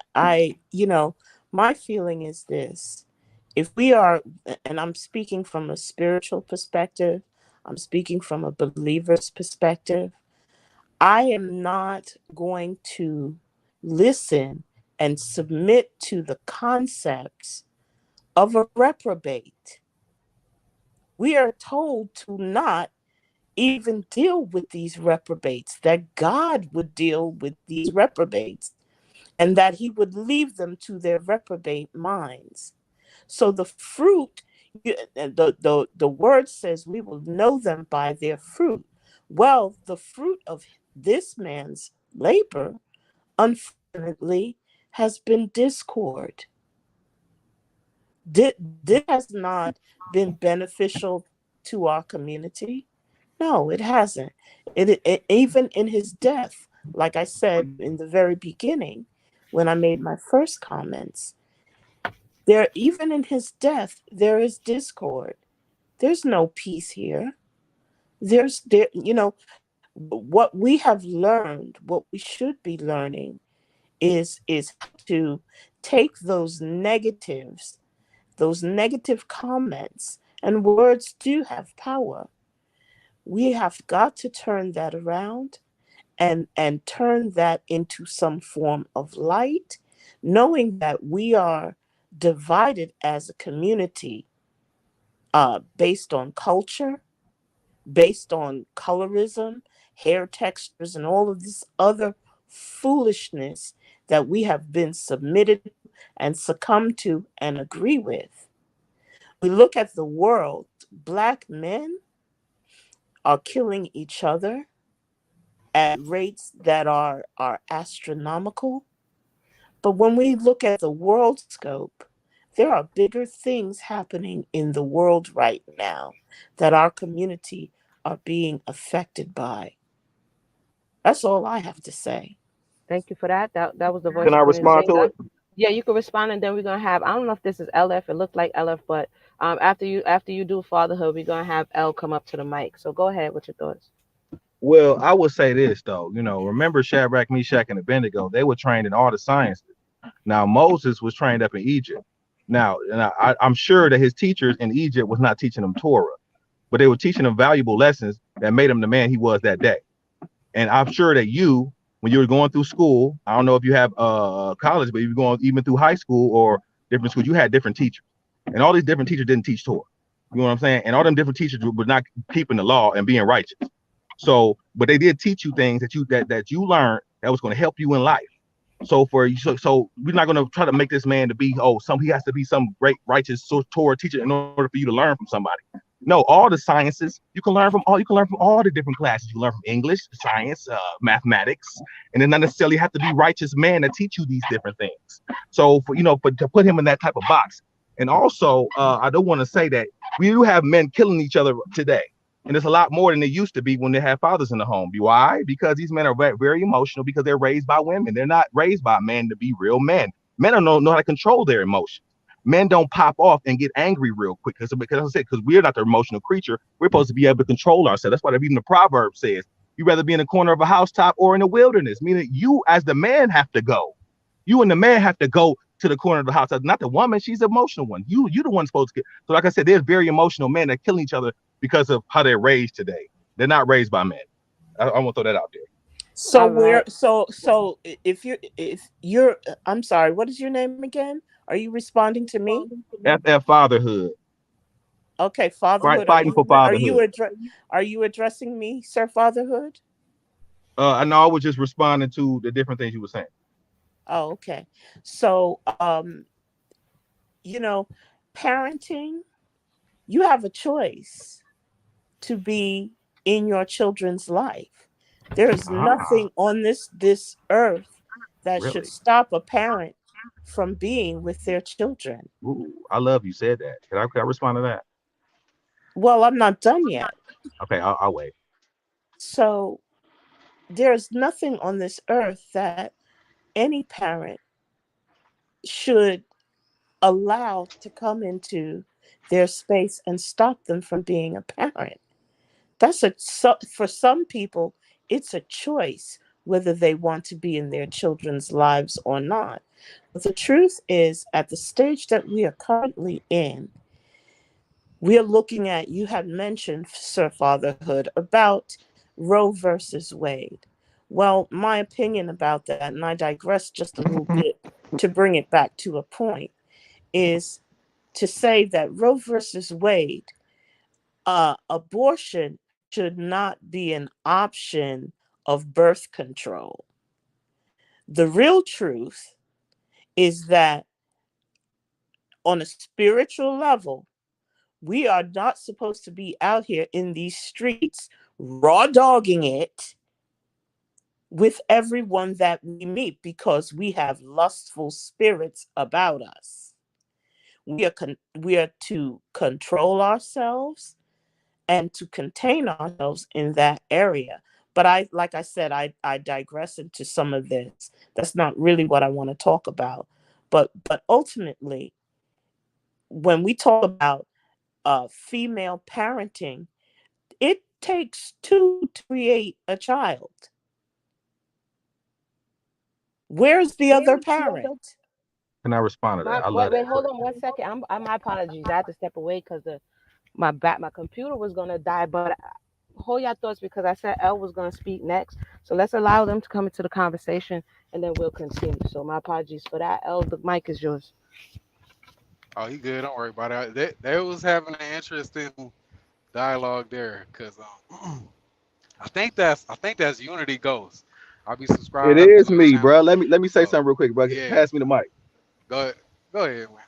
Speaker 3: My feeling is this: if we are, and I'm speaking from a spiritual perspective, I'm speaking from a believer's perspective, I am not going to listen and submit to the concepts of a reprobate. We are told to not even deal with these reprobates, that God would deal with these reprobates, and that he would leave them to their reprobate minds. So the fruit, the word says we will know them by their fruit. Well, the fruit of this man's labor, unfortunately, has been discord. This has not been beneficial to our community. No, it hasn't. It even in his death, like I said in the very beginning, when I made my first comments, even in his death, there is discord. There's no peace here. What we have learned, what we should be learning is to take those negative comments, and words do have power. We have got to turn that around and turn that into some form of light, knowing that we are divided as a community based on culture, based on colorism, hair textures, and all of this other foolishness that we have been submitted and succumbed to and agree with. We look at the world, Black men are killing each other at rates that are astronomical. But when we look at the world scope, there are bigger things happening in the world right now that our community are being affected by. That's all I have to say.
Speaker 1: Thank you for that. That was the voice
Speaker 5: Can I
Speaker 1: of
Speaker 5: respond to
Speaker 1: Nzinga.
Speaker 5: it?
Speaker 1: Yeah, you can respond, and then we're gonna have. I don't know if this is LF. It looked like LF, but after you do fatherhood, we're gonna have L come up to the mic. So go ahead with your thoughts.
Speaker 5: Well, I would say this though. Remember Shadrach, Meshach, and Abednego? They were trained in all the sciences. Now Moses was trained up in Egypt. Now, I'm sure that his teachers in Egypt was not teaching him Torah, but they were teaching him valuable lessons that made him the man he was that day. And I'm sure that you, when you were going through school, I don't know if you have college, but if you're going even through high school or different schools, you had different teachers. And all these different teachers didn't teach Torah. You know what I'm saying? And all them different teachers were not keeping the law and being righteous. So, but they did teach you things that you learned that was going to help you in life. So so we're not going to try to make this man to be he has to be some great righteous Torah teacher in order for you to learn from somebody. No, all the sciences you can learn from all the different classes. You learn from English, science, mathematics, and then not necessarily have to be righteous man to teach you these different things. So to put him in that type of box. And also, I don't want to say that we do have men killing each other today. And it's a lot more than they used to be when they had fathers in the home. Why? Because these men are very emotional because they're raised by women. They're not raised by men to be real men. Men don't know how to control their emotions. Men don't pop off and get angry real quick because I said, because we're not the emotional creature. We're supposed to be able to control ourselves. That's why even the proverb says, you'd rather be in the corner of a housetop or in the wilderness, meaning you as the man have to go. You and the man have to go to the corner of the house. Not the woman. She's the emotional one. You're the one supposed to get. So like I said, there's very emotional men that are killing each other because of how they're raised today. They're not raised by men. I want to throw that out there.
Speaker 3: So if you're I'm sorry, what is your name again? Are you responding to me?
Speaker 5: FF fatherhood.
Speaker 3: Okay, fatherhood.
Speaker 5: Right, fighting for fatherhood.
Speaker 3: Are you addressing me, Sir Fatherhood?
Speaker 5: I know I was just responding to the different things you were saying.
Speaker 3: Oh, okay. So parenting, you have a choice to be in your children's life. There is nothing on this earth that should stop a parent from being with their children.
Speaker 5: Ooh, I love you said that. Can I respond to that?
Speaker 3: Well, I'm not done yet.
Speaker 5: Okay, I'll wait.
Speaker 3: So there's nothing on this earth that any parent should allow to come into their space and stop them from being a parent. For some people, it's a choice whether they want to be in their children's lives or not. But the truth is, at the stage that we are currently in, we are looking at, you had mentioned, Sir Fatherhood, about Roe versus Wade. Well, my opinion about that, and I digress just a little bit to bring it back to a point, is to say that Roe versus Wade, abortion should not be an option of birth control. The real truth is that on a spiritual level, we are not supposed to be out here in these streets raw dogging it with everyone that we meet because we have lustful spirits about us. We are to control ourselves and to contain ourselves in that area. But like I said, I digress into some of this. That's not really what I want to talk about. But ultimately, when we talk about female parenting, it takes two to create a child. Where's the other parent?
Speaker 5: Can I respond to that? I love
Speaker 1: wait,
Speaker 5: that.
Speaker 1: hold on 1 second. My apologies. I had to step away because my computer was gonna die. But hold your thoughts because I said Elle was gonna speak next. So let's allow them to come into the conversation and then we'll continue. So my apologies for that. Elle, the mic is yours.
Speaker 6: Oh, he good. Don't worry about it. They was having an interesting dialogue there, because I think that's Unity Ghost. I'll be
Speaker 5: It
Speaker 6: subscribed to
Speaker 5: is
Speaker 6: his
Speaker 5: me,
Speaker 6: channel.
Speaker 5: bro. Let me say
Speaker 6: So
Speaker 5: something real quick, bro.
Speaker 6: yeah,
Speaker 5: Pass me the mic.
Speaker 6: go ahead, go ahead. Man.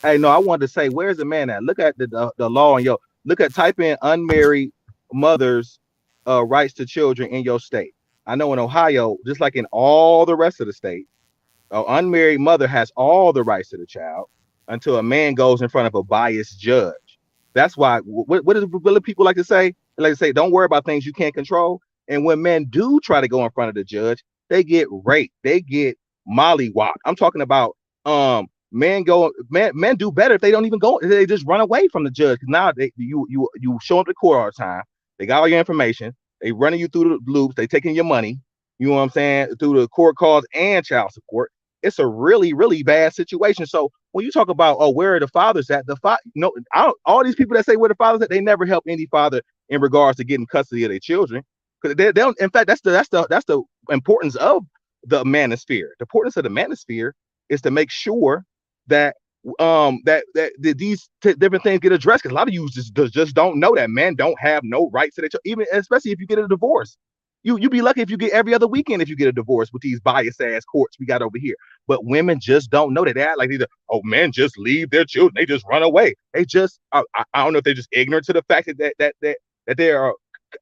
Speaker 5: Hey, no, I wanted to say, where's the man at? Look at the law and look at type in unmarried mothers' rights to children in your state. I know in Ohio, just like in all the rest of the state, an unmarried mother has all the rights to the child until a man goes in front of a biased judge. That's why what do people like to say? They like to say, don't worry about things you can't control. And when men do try to go in front of the judge, they get raped. They get mollywopped. I'm talking about men do better if they don't even go. They just run away from the judge. Now you show up to court all the time. They got all your information. They running you through the loops. They taking your money. You know what I'm saying? Through the court calls and child support. It's a really, really bad situation. So when you talk about, oh, where are the fathers at? All these people that say where the fathers at, they never help any father in regards to getting custody of their children. Because they don't. In fact, that's the importance of the manosphere. The importance of the manosphere is to make sure that these different things get addressed. Because a lot of you just don't know that men don't have no rights to their children, even especially if you get a divorce. You be lucky if you get every other weekend if you get a divorce with these biased ass courts we got over here. But women just don't know that. They act like these men just leave their children. They just run away. They just I don't know if they're just ignorant to the fact that they are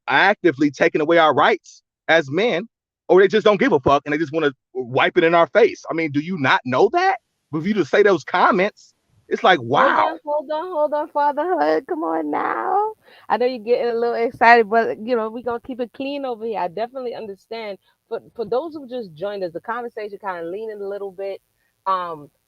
Speaker 5: actively taking away our rights as men, or they just don't give a fuck and they just want to wipe it in our face. I mean, do you not know that? But if you just say those comments, it's like, wow.
Speaker 1: Hold on, fatherhood. Come on now. I know you're getting a little excited, but we're gonna keep it clean over here. I definitely understand. For those who just joined us, the conversation kind of leaning a little bit.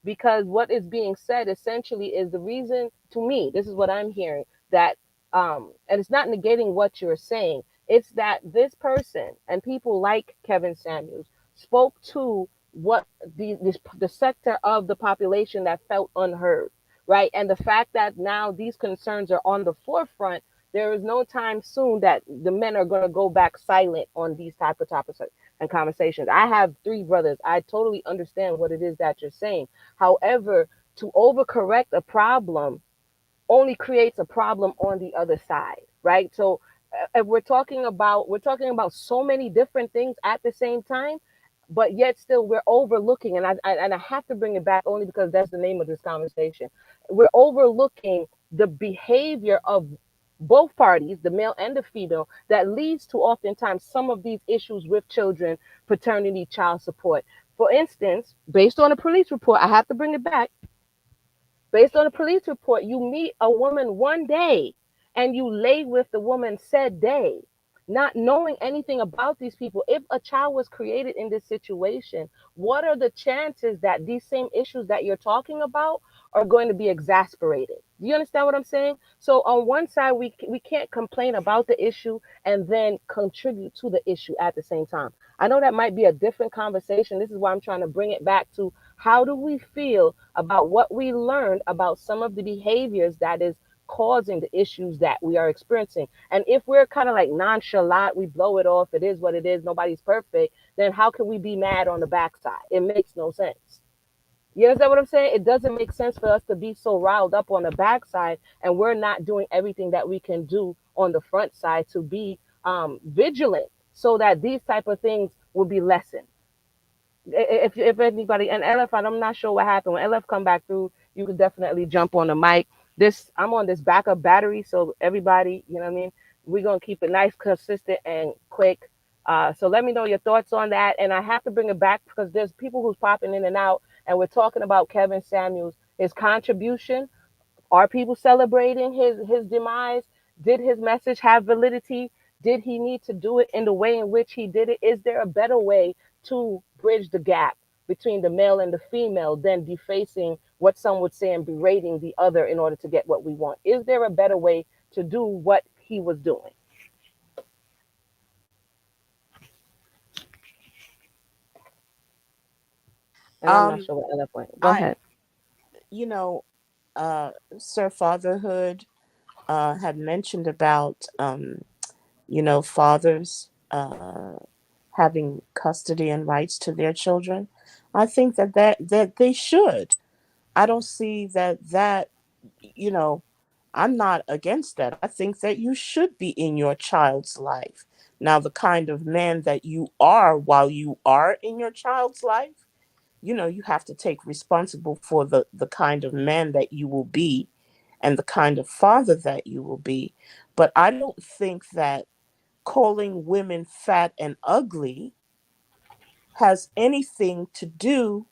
Speaker 1: Because what is being said essentially is the reason to me, this is what I'm hearing, that and it's not negating what you're saying. It's that this person and people like Kevin Samuels spoke to what the sector of the population that felt unheard, right? And the fact that now these concerns are on the forefront, there is no time soon that the men are going to go back silent on these type of topics and conversations. I have three brothers. I totally understand what it is that you're saying. However, to overcorrect a problem only creates a problem on the other side, right? So if we're talking about so many different things at the same time, but yet still we're overlooking, and I have to bring it back only because that's the name of this conversation. We're overlooking the behavior of both parties, the male and the female, that leads to oftentimes some of these issues with children, paternity, child support. For instance, based on a police report, I have to bring it back. Based on a police report, you meet a woman one day and you lay with the woman said day, not knowing anything about these people. If a child was created in this situation, what are the chances that these same issues that you're talking about are going to be exasperated? Do you understand what I'm saying? So on one side, we can't complain about the issue and then contribute to the issue at the same time. I know that might be a different conversation. This is why I'm trying to bring it back to how do we feel about what we learned about some of the behaviors that is causing the issues that we are experiencing. And if we're kind of like nonchalant, we blow it off, it is what it is, nobody's perfect, then how can we be mad on the backside? It makes no sense. You understand what I'm saying? It doesn't make sense for us to be so riled up on the backside and we're not doing everything that we can do on the front side to be vigilant so that these type of things will be lessened. If anybody, and LF, I'm not sure what happened. When LF come back through, you can definitely jump on the mic. I'm on this backup battery, so everybody, you know what I mean? We're gonna keep it nice, consistent, and quick. So let me know your thoughts on that. And I have to bring it back because there's people who's popping in and out, and we're talking about Kevin Samuels, his contribution. Are people celebrating his demise? Did his message have validity? Did he need to do it in the way in which he did it? Is there a better way to bridge the gap between the male and the female than defacing what some would say and berating the other in order to get what we want? Is there a better way to do what he was doing? And I'm not
Speaker 3: Um,
Speaker 1: sure what LF went. Go
Speaker 3: I,
Speaker 1: ahead.
Speaker 3: you know, Sir Fatherhood had mentioned about, fathers having custody and rights to their children. I think that they should. I don't see that, you know, I'm not against that. I think that you should be in your child's life. Now, the kind of man that you are while you are in your child's life, you have to take responsible for the kind of man that you will be and the kind of father that you will be. But I don't think that calling women fat and ugly has anything to do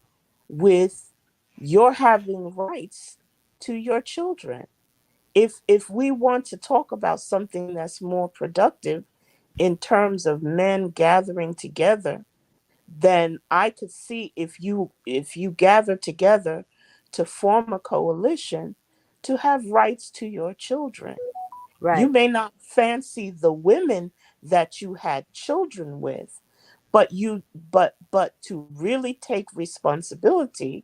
Speaker 3: with your having rights to your children. If we want to talk about something that's more productive in terms of men gathering together, then I could see if you gather together to form a coalition to have rights to your children. You
Speaker 1: Right.
Speaker 3: may not fancy the women that you had children with, but to really take responsibility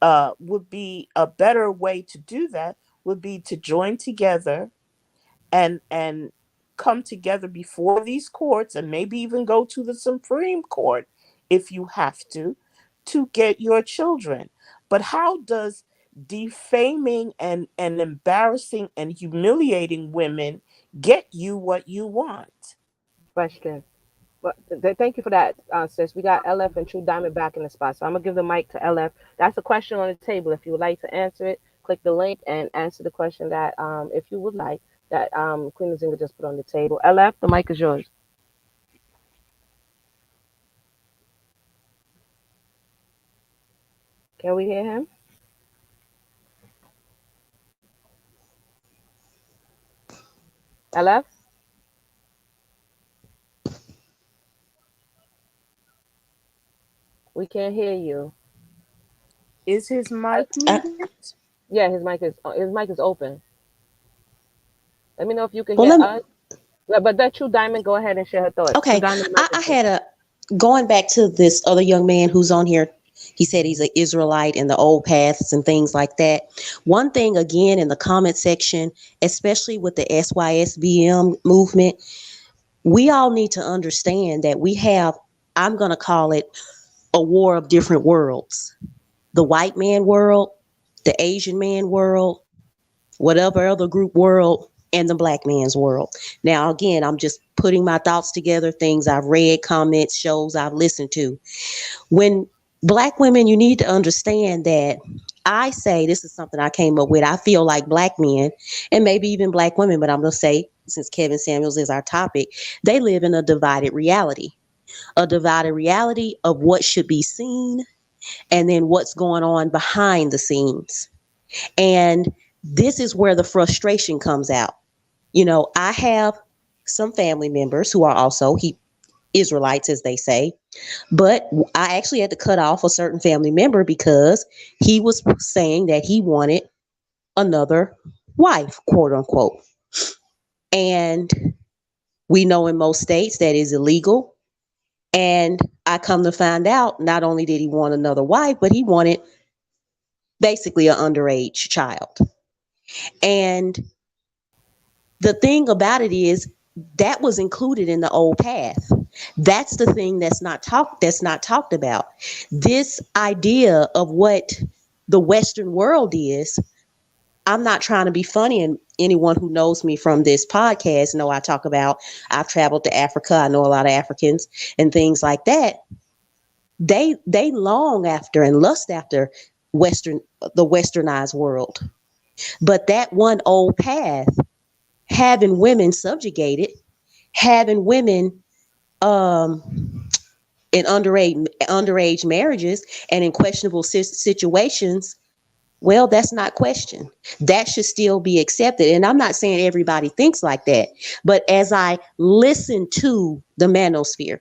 Speaker 3: would be a better way to do that would be to join together and come together before these courts and maybe even go to the Supreme Court if you have to get your children. But how does defaming and embarrassing and humiliating women get you what you want?
Speaker 1: Question. But thank you for that, sis. We got LF and True Diamond back in the spot. So I'm going to give the mic to LF. That's a question on the table. If you would like to answer it, click the link and answer the question that, if you would like, that Queen Nzinga just put on the table. LF, the mic is yours. Can we hear him? LF? We can't hear you.
Speaker 3: Is his mic
Speaker 4: I,
Speaker 3: muted?
Speaker 1: Yeah, his mic is open. Let me know if you can
Speaker 4: well,
Speaker 1: hear
Speaker 4: let me,
Speaker 1: us. Yeah, but that True Diamond, go ahead and share her thoughts. True
Speaker 4: okay.
Speaker 1: Diamond, the mic
Speaker 4: I
Speaker 1: is
Speaker 4: had going back to this other young man who's on here. He said he's an Israelite and the old paths and things like that. One thing again in the comment section, especially with the SYSBM movement, we all need to understand that we have, I'm going to call it a war of different worlds. The white man world, the Asian man world, whatever other group world, and the black man's world. Now, again, I'm just putting my thoughts together, things I've read, comments, shows I've listened to. When black women, you need to understand that I say this is something I came up with. I feel like black men and maybe even black women, but I'm going to say, since Kevin Samuels is our topic, they live in a divided reality of what should be seen and then what's going on behind the scenes. And this is where the frustration comes out. I have some family members who are also Israelites, as they say, but I actually had to cut off a certain family member because he was saying that he wanted another wife, quote unquote. And we know in most states that is illegal. And I come to find out not only did he want another wife, but he wanted basically an underage child. And the thing about it is that was included in the old path. That's the thing that's not talked about. This idea of what the Western world is. I'm not trying to be funny, and anyone who knows me from this podcast know I talk about I've traveled to Africa. I know a lot of Africans and things like that. They long after and lust after the westernized world. But that one old path, having women subjugated, having women in underage marriages and in questionable situations, well, that's not questioned. That should still be accepted. And I'm not saying everybody thinks like that, but as I listen to the manosphere,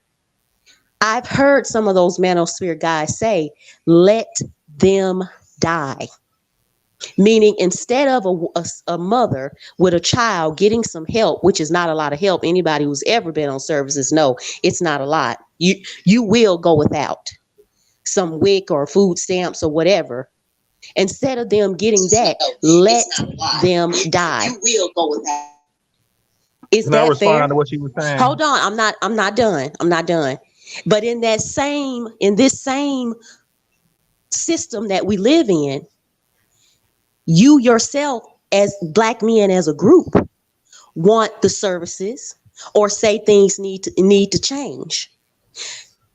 Speaker 4: I've heard some of those manosphere guys say, let them die. Meaning instead of a mother with a child getting some help, which is not a lot of help. Anybody who's ever been on services know it's not a lot. You will go without some WIC or food stamps or whatever. Instead of them getting that, let them die. You will go without. Is
Speaker 5: Can I
Speaker 4: that fair?
Speaker 5: respond to what you were saying?
Speaker 4: Hold on, I'm not done. But in this same system that we live in, you yourself as black men as a group want the services or say things need to change.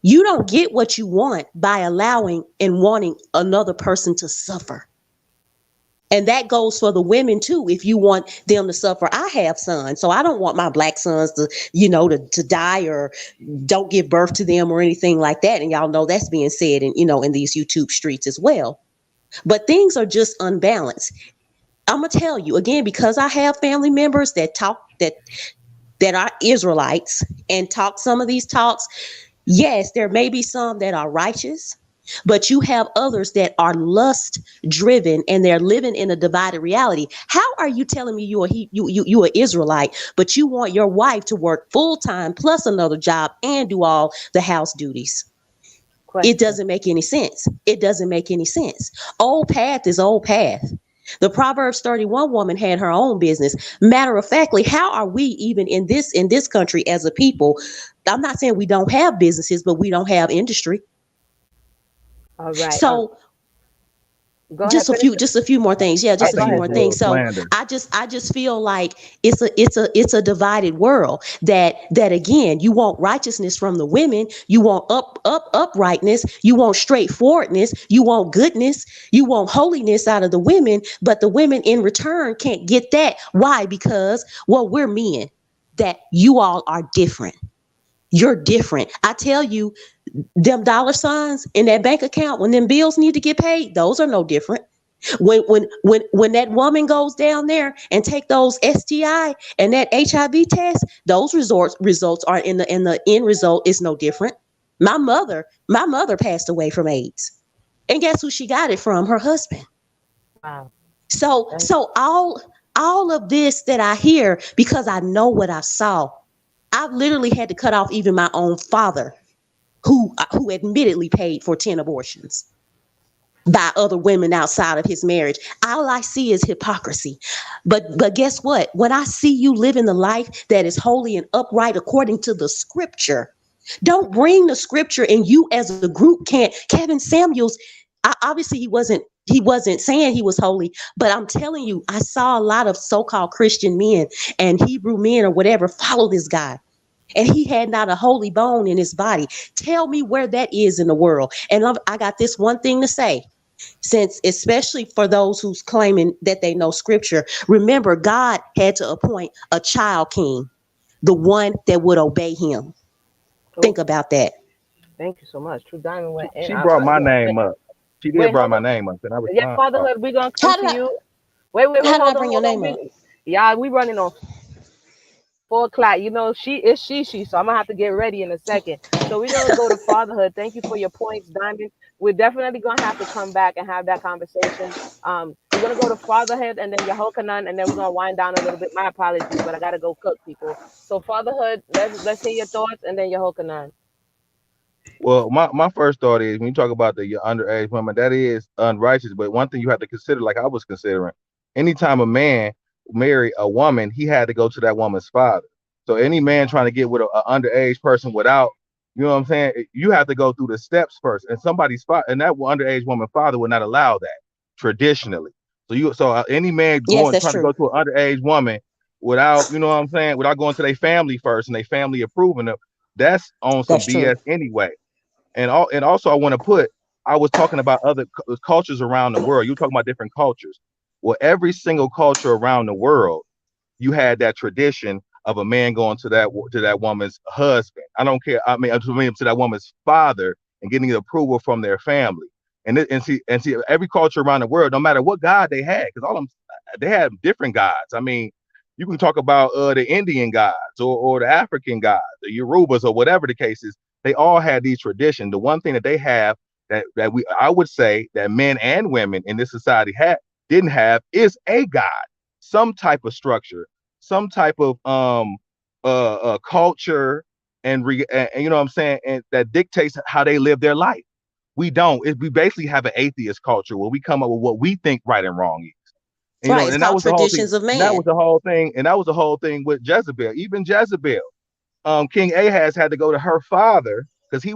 Speaker 4: You don't get what you want by allowing and wanting another person to suffer. And that goes for the women too. If you want them to suffer, I have sons, so I don't want my black sons to, to die or don't give birth to them or anything like that. And y'all know that's being said in these YouTube streets as well. But things are just unbalanced. I'm gonna tell you again, because I have family members that talk that are Israelites and talk some of these talks. Yes, there may be some that are righteous, but you have others that are lust driven and they're living in a divided reality. How are you telling me you are Israelite, but you want your wife to work full time plus another job and do all the house duties? It doesn't make any sense. It doesn't make any sense. Old path is old path. The Proverbs 31 woman had her own business. Matter of factly, how are we even in this country as a people? I'm not saying we don't have businesses, but we don't have industry.
Speaker 1: All right.
Speaker 4: So just a few more things. Yeah, just a few more things. So I just feel like it's a divided world that again, you want righteousness from the women, you want uprightness, you want straightforwardness, you want goodness, you want holiness out of the women, but the women in return can't get that. Why? Because we're men, that you all are different. You're different. I tell you, them dollar signs in that bank account, when them bills need to get paid, those are no different. When that woman goes down there and take those STI and that HIV test, those results are in the end result is no different. My mother passed away from AIDS, and guess who she got it from? Her husband.
Speaker 1: Wow.
Speaker 4: So all of this that I hear, because I know what I saw. I've literally had to cut off even my own father, who admittedly paid for 10 abortions by other women outside of his marriage. All I see is hypocrisy. But guess what? When I see you living the life that is holy and upright according to the scripture, don't bring the scripture and you as a group can't. Kevin Samuels, obviously he wasn't saying he was holy, but I'm telling you, I saw a lot of so-called Christian men and Hebrew men or whatever follow this guy. And he had not a holy bone in his body. Tell me where that is in the world. And I got this one thing to say, since especially for those who's claiming that they know scripture, remember God had to appoint a child king, the one that would obey him. Think about that.
Speaker 1: Thank you so much. True Diamond went in.
Speaker 5: She brought my name up. She did bring my name up, and I was
Speaker 1: fatherhood. We're gonna come to you. Wait.
Speaker 4: How did I bring your name up?
Speaker 1: Yeah, we running on 4 o'clock. She. So I'm gonna have to get ready in a second. So we're gonna go to fatherhood. Thank you for your points, Diamond. We're definitely gonna have to come back and have that conversation. We're gonna go to fatherhood and then Yehochanan, and then we're gonna wind down a little bit. My apologies, but I gotta go cook, people. So fatherhood. Let's hear your thoughts, and then Yehochanan.
Speaker 5: Well, my first thought is when you talk about the underage women, that is unrighteous. But one thing you have to consider, like I was considering, anytime a man marry a woman, he had to go to that woman's father. So any man trying to get with an underage person without, you know what I'm saying, you have to go through the steps first. And somebody's father, and that underage woman father would not allow that traditionally. So any man trying to go to an underage woman without, you know what I'm saying, without going to their family first and their family approving them, that's on some BS anyway. And also I was talking about other cultures around the world. You talking about different cultures. Well, every single culture around the world, you had that tradition of a man going to that woman's husband. I don't care. I mean, to that woman's father and getting the approval from their family. And see, every culture around the world, no matter what god they had, because all of them, they had different gods. I mean, you can talk about the Indian gods or the African gods, the Yorubas or whatever the case is. They all had these traditions. The one thing that they have that I would say that men and women in this society didn't have is a god, some type of structure, some type of culture, and you know what I'm saying, and that dictates how they live their life. We don't. We basically have an atheist culture where we come up with what we think right and wrong is. And,
Speaker 4: right, it's called traditions of man.
Speaker 5: That was the whole thing, and that was the whole thing with Jezebel. Even Jezebel, King Ahaz had to go to her father because she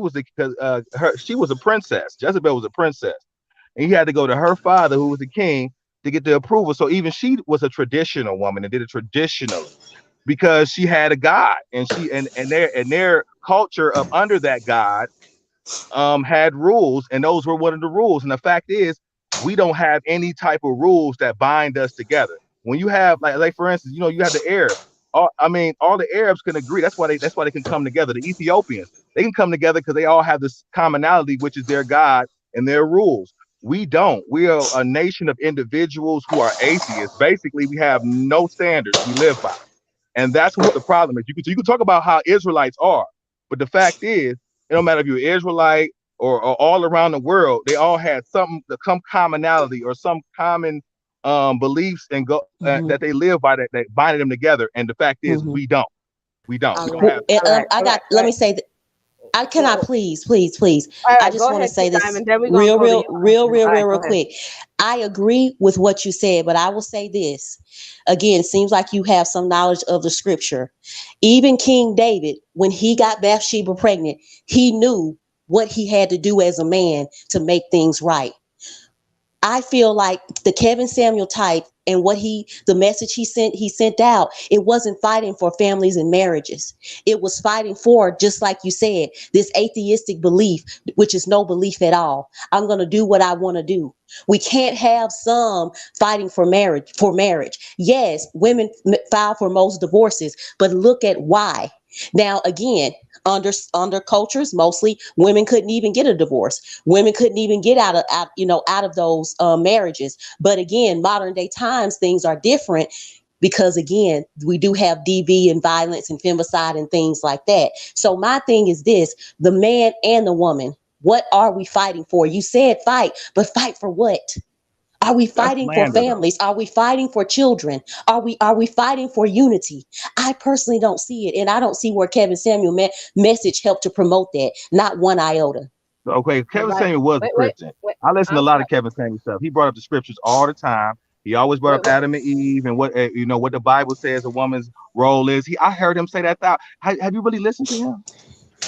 Speaker 5: was a princess. Jezebel was a princess, and he had to go to her father, who was the king, to get the approval. So even she was a traditional woman and did it traditionally because she had a God, and their culture up under that God had rules, and those were one of the rules. And the fact is, we don't have any type of rules that bind us together. When you have like for instance, you have the Arabs. All the Arabs can agree. That's why they can come together. The Ethiopians, they can come together because they all have this commonality, which is their God and their rules. We don't. We are a nation of individuals who are atheists. Basically, we have no standards we live by. And that's what the problem is. You can talk about how Israelites are, but the fact is, it don't matter if you're Israelite or all around the world, they all had some commonality or some common beliefs and that they live by, that binded them together. And the fact is, we don't. We don't.
Speaker 1: All
Speaker 5: We don't
Speaker 1: right.
Speaker 5: have.
Speaker 4: I got. Let me say that. I cannot, please.
Speaker 1: All
Speaker 4: I
Speaker 1: right,
Speaker 4: just
Speaker 1: go
Speaker 4: want to
Speaker 1: ahead,
Speaker 4: say this
Speaker 1: Simon. Then we're gonna go to your question. All right, go ahead.
Speaker 4: quick. I agree with what you said, but I will say this again. Seems like you have some knowledge of the scripture. Even King David, when he got Bathsheba pregnant, he knew what he had to do as a man to make things right. I feel like the Kevin Samuel type and the message he sent out, it wasn't fighting for families and marriages. It was fighting for, just like you said, this atheistic belief, which is no belief at all. I'm going to do what I want to do. We can't have some fighting for marriage. Yes, women file for most divorces, but look at why. Now, again, under cultures, mostly women couldn't even get a divorce. Women couldn't even get out of those marriages. But again, modern day times, things are different because again, we do have DV and violence and femicide and things like that. So my thing is this: the man and the woman, what are we fighting for? You said fight, but fight for what? Are we fighting for families? Are we fighting for children? Are we fighting for unity? I personally don't see it, and I don't see where Kevin Samuel message helped to promote that. Not one iota.
Speaker 5: Okay, Kevin
Speaker 1: Right.
Speaker 5: Samuel was a Christian. I listen to a lot of Kevin Samuel stuff. He brought up the scriptures all the time. He always brought up Adam and Eve and what what the Bible says a woman's role is. I heard him say that. Have you really listened to him?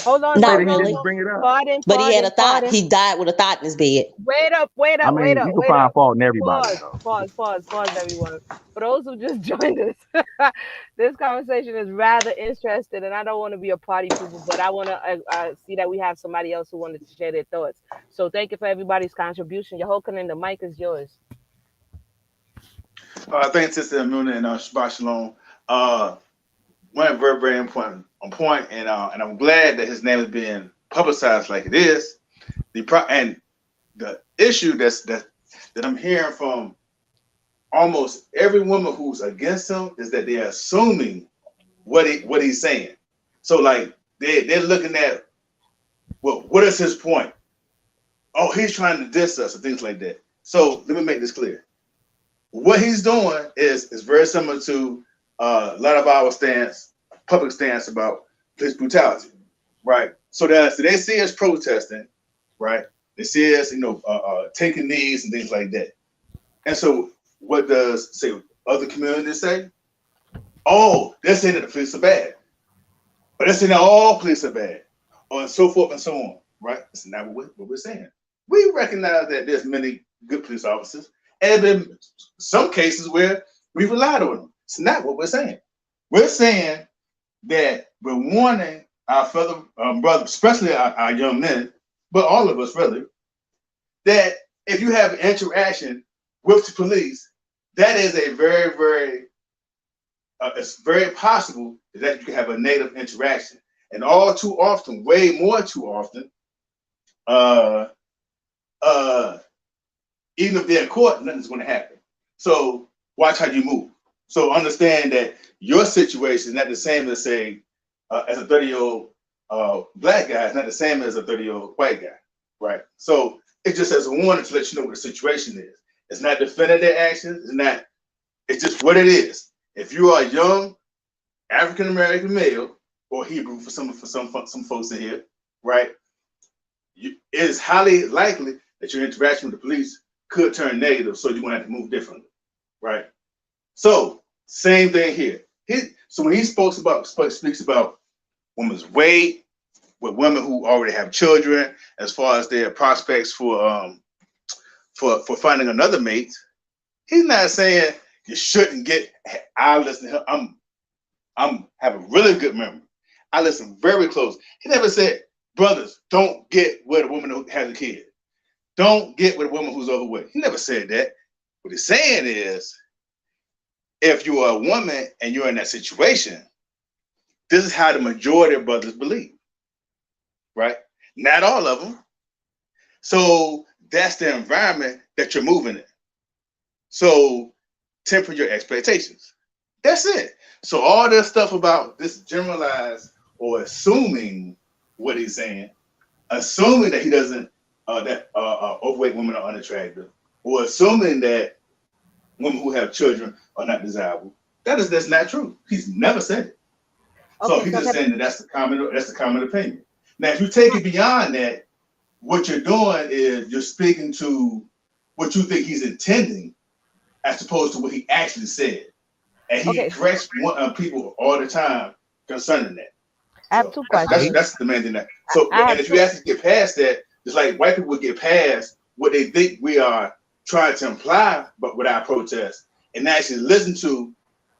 Speaker 1: Hold on.
Speaker 4: Not
Speaker 5: He
Speaker 4: really.
Speaker 5: didn't bring it up.
Speaker 4: But he had a thought. He died with a thought in his bed.
Speaker 1: Wait up.
Speaker 5: You can find fault in everybody.
Speaker 1: Pause, everyone. For those who just joined us, this conversation is rather interesting, and I don't want to be a party pooper, but I want to see that we have somebody else who wanted to share their thoughts. So thank you for everybody's contribution. Yehochanan, the mic is yours.
Speaker 7: Thanks, Sister Amuna and Shabbat Shalom. One very important on point, and I'm glad that his name is being publicized like it is. The issue that I'm hearing from almost every woman who's against him is that they're assuming what he's saying. So like they're looking at, well, what is his point? Oh, he's trying to diss us and things like that. So let me make this clear. What he's doing is very similar to a lot of our public stance about police brutality, right? So they see us protesting, right? They see us, taking knees and things like that. And so what does other communities say? Oh, they're saying that the police are bad, but they're saying that all police are bad, and so forth and so on, right? That's not what we're saying. We recognize that there's many good police officers, and there have been some cases where we relied on them. It's not what we're saying. We're saying that we're warning our fellow brothers, especially our young men, but all of us really, that if you have interaction with the police, that is a very, very, it's very possible that you can have a negative interaction. And all too often, way more too often, even if they're in court, nothing's going to happen. So watch how you move. So understand that your situation is not the same as, say, as a 30-year-old black guy. It's not the same as a 30-year-old white guy, right? So it just as a warning to let you know what the situation is. It's not defending their actions. It's just what it is. If you are a young African-American male, or Hebrew for some folks in here, right? It is highly likely that your interaction with the police could turn negative, so you're gonna have to move differently, right? So same thing here. So when he speaks about women's weight, with women who already have children, as far as their prospects for finding another mate, He's not saying you shouldn't get. I listen to him. I'm have a really good memory. I listen very close. He never said, brothers, don't get with a woman who has a kid. Don't get with a woman who's overweight. He never said that. What he's saying is, if you are a woman and you're in that situation, this is how the majority of brothers believe, right? Not all of them. So that's the environment that you're moving in. So temper your expectations. That's it. So all this stuff about this generalized or assuming what he's saying, assuming that he doesn't, that overweight women are unattractive, or assuming that women who have children are not desirable, that's not true. He's never said it. So
Speaker 1: Okay,
Speaker 7: he's
Speaker 1: so
Speaker 7: just saying that that's the common opinion. Now, if you take it beyond that, what you're doing is you're speaking to what you think he's intending, as opposed to what he actually said. And he
Speaker 1: Okay.
Speaker 7: corrects people all the time concerning that.
Speaker 1: I have two questions.
Speaker 7: That's the main thing. That. So,
Speaker 1: I
Speaker 7: and if you actually get past that, it's like white people would get past what they think we are trying to imply, but with our protests, and actually listen to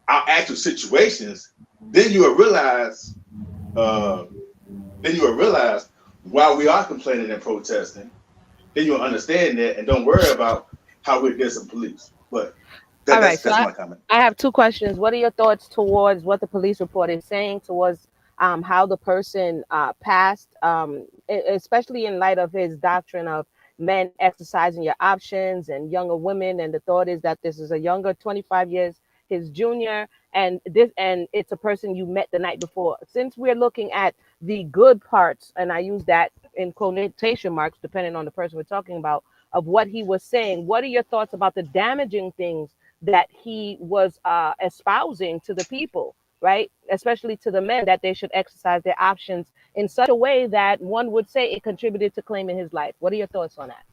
Speaker 7: our actual situations. Then you will realize. While we are complaining and protesting, then you'll understand that and don't worry about how we get some police. But that's my comment.
Speaker 1: I have two questions. What are your thoughts towards what the police report is saying towards how the person passed, especially in light of his doctrine of men exercising your options and younger women? And the thought is that this is a younger, 25 years, his junior, and it's a person you met the night before. Since we're looking at the good parts, and I use that in quotation marks, depending on the person we're talking about, of what he was saying, what are your thoughts about the damaging things that he was espousing to the people, right? Especially to the men, that they should exercise their options in such a way that one would say it contributed to claiming his life. What are your thoughts on that?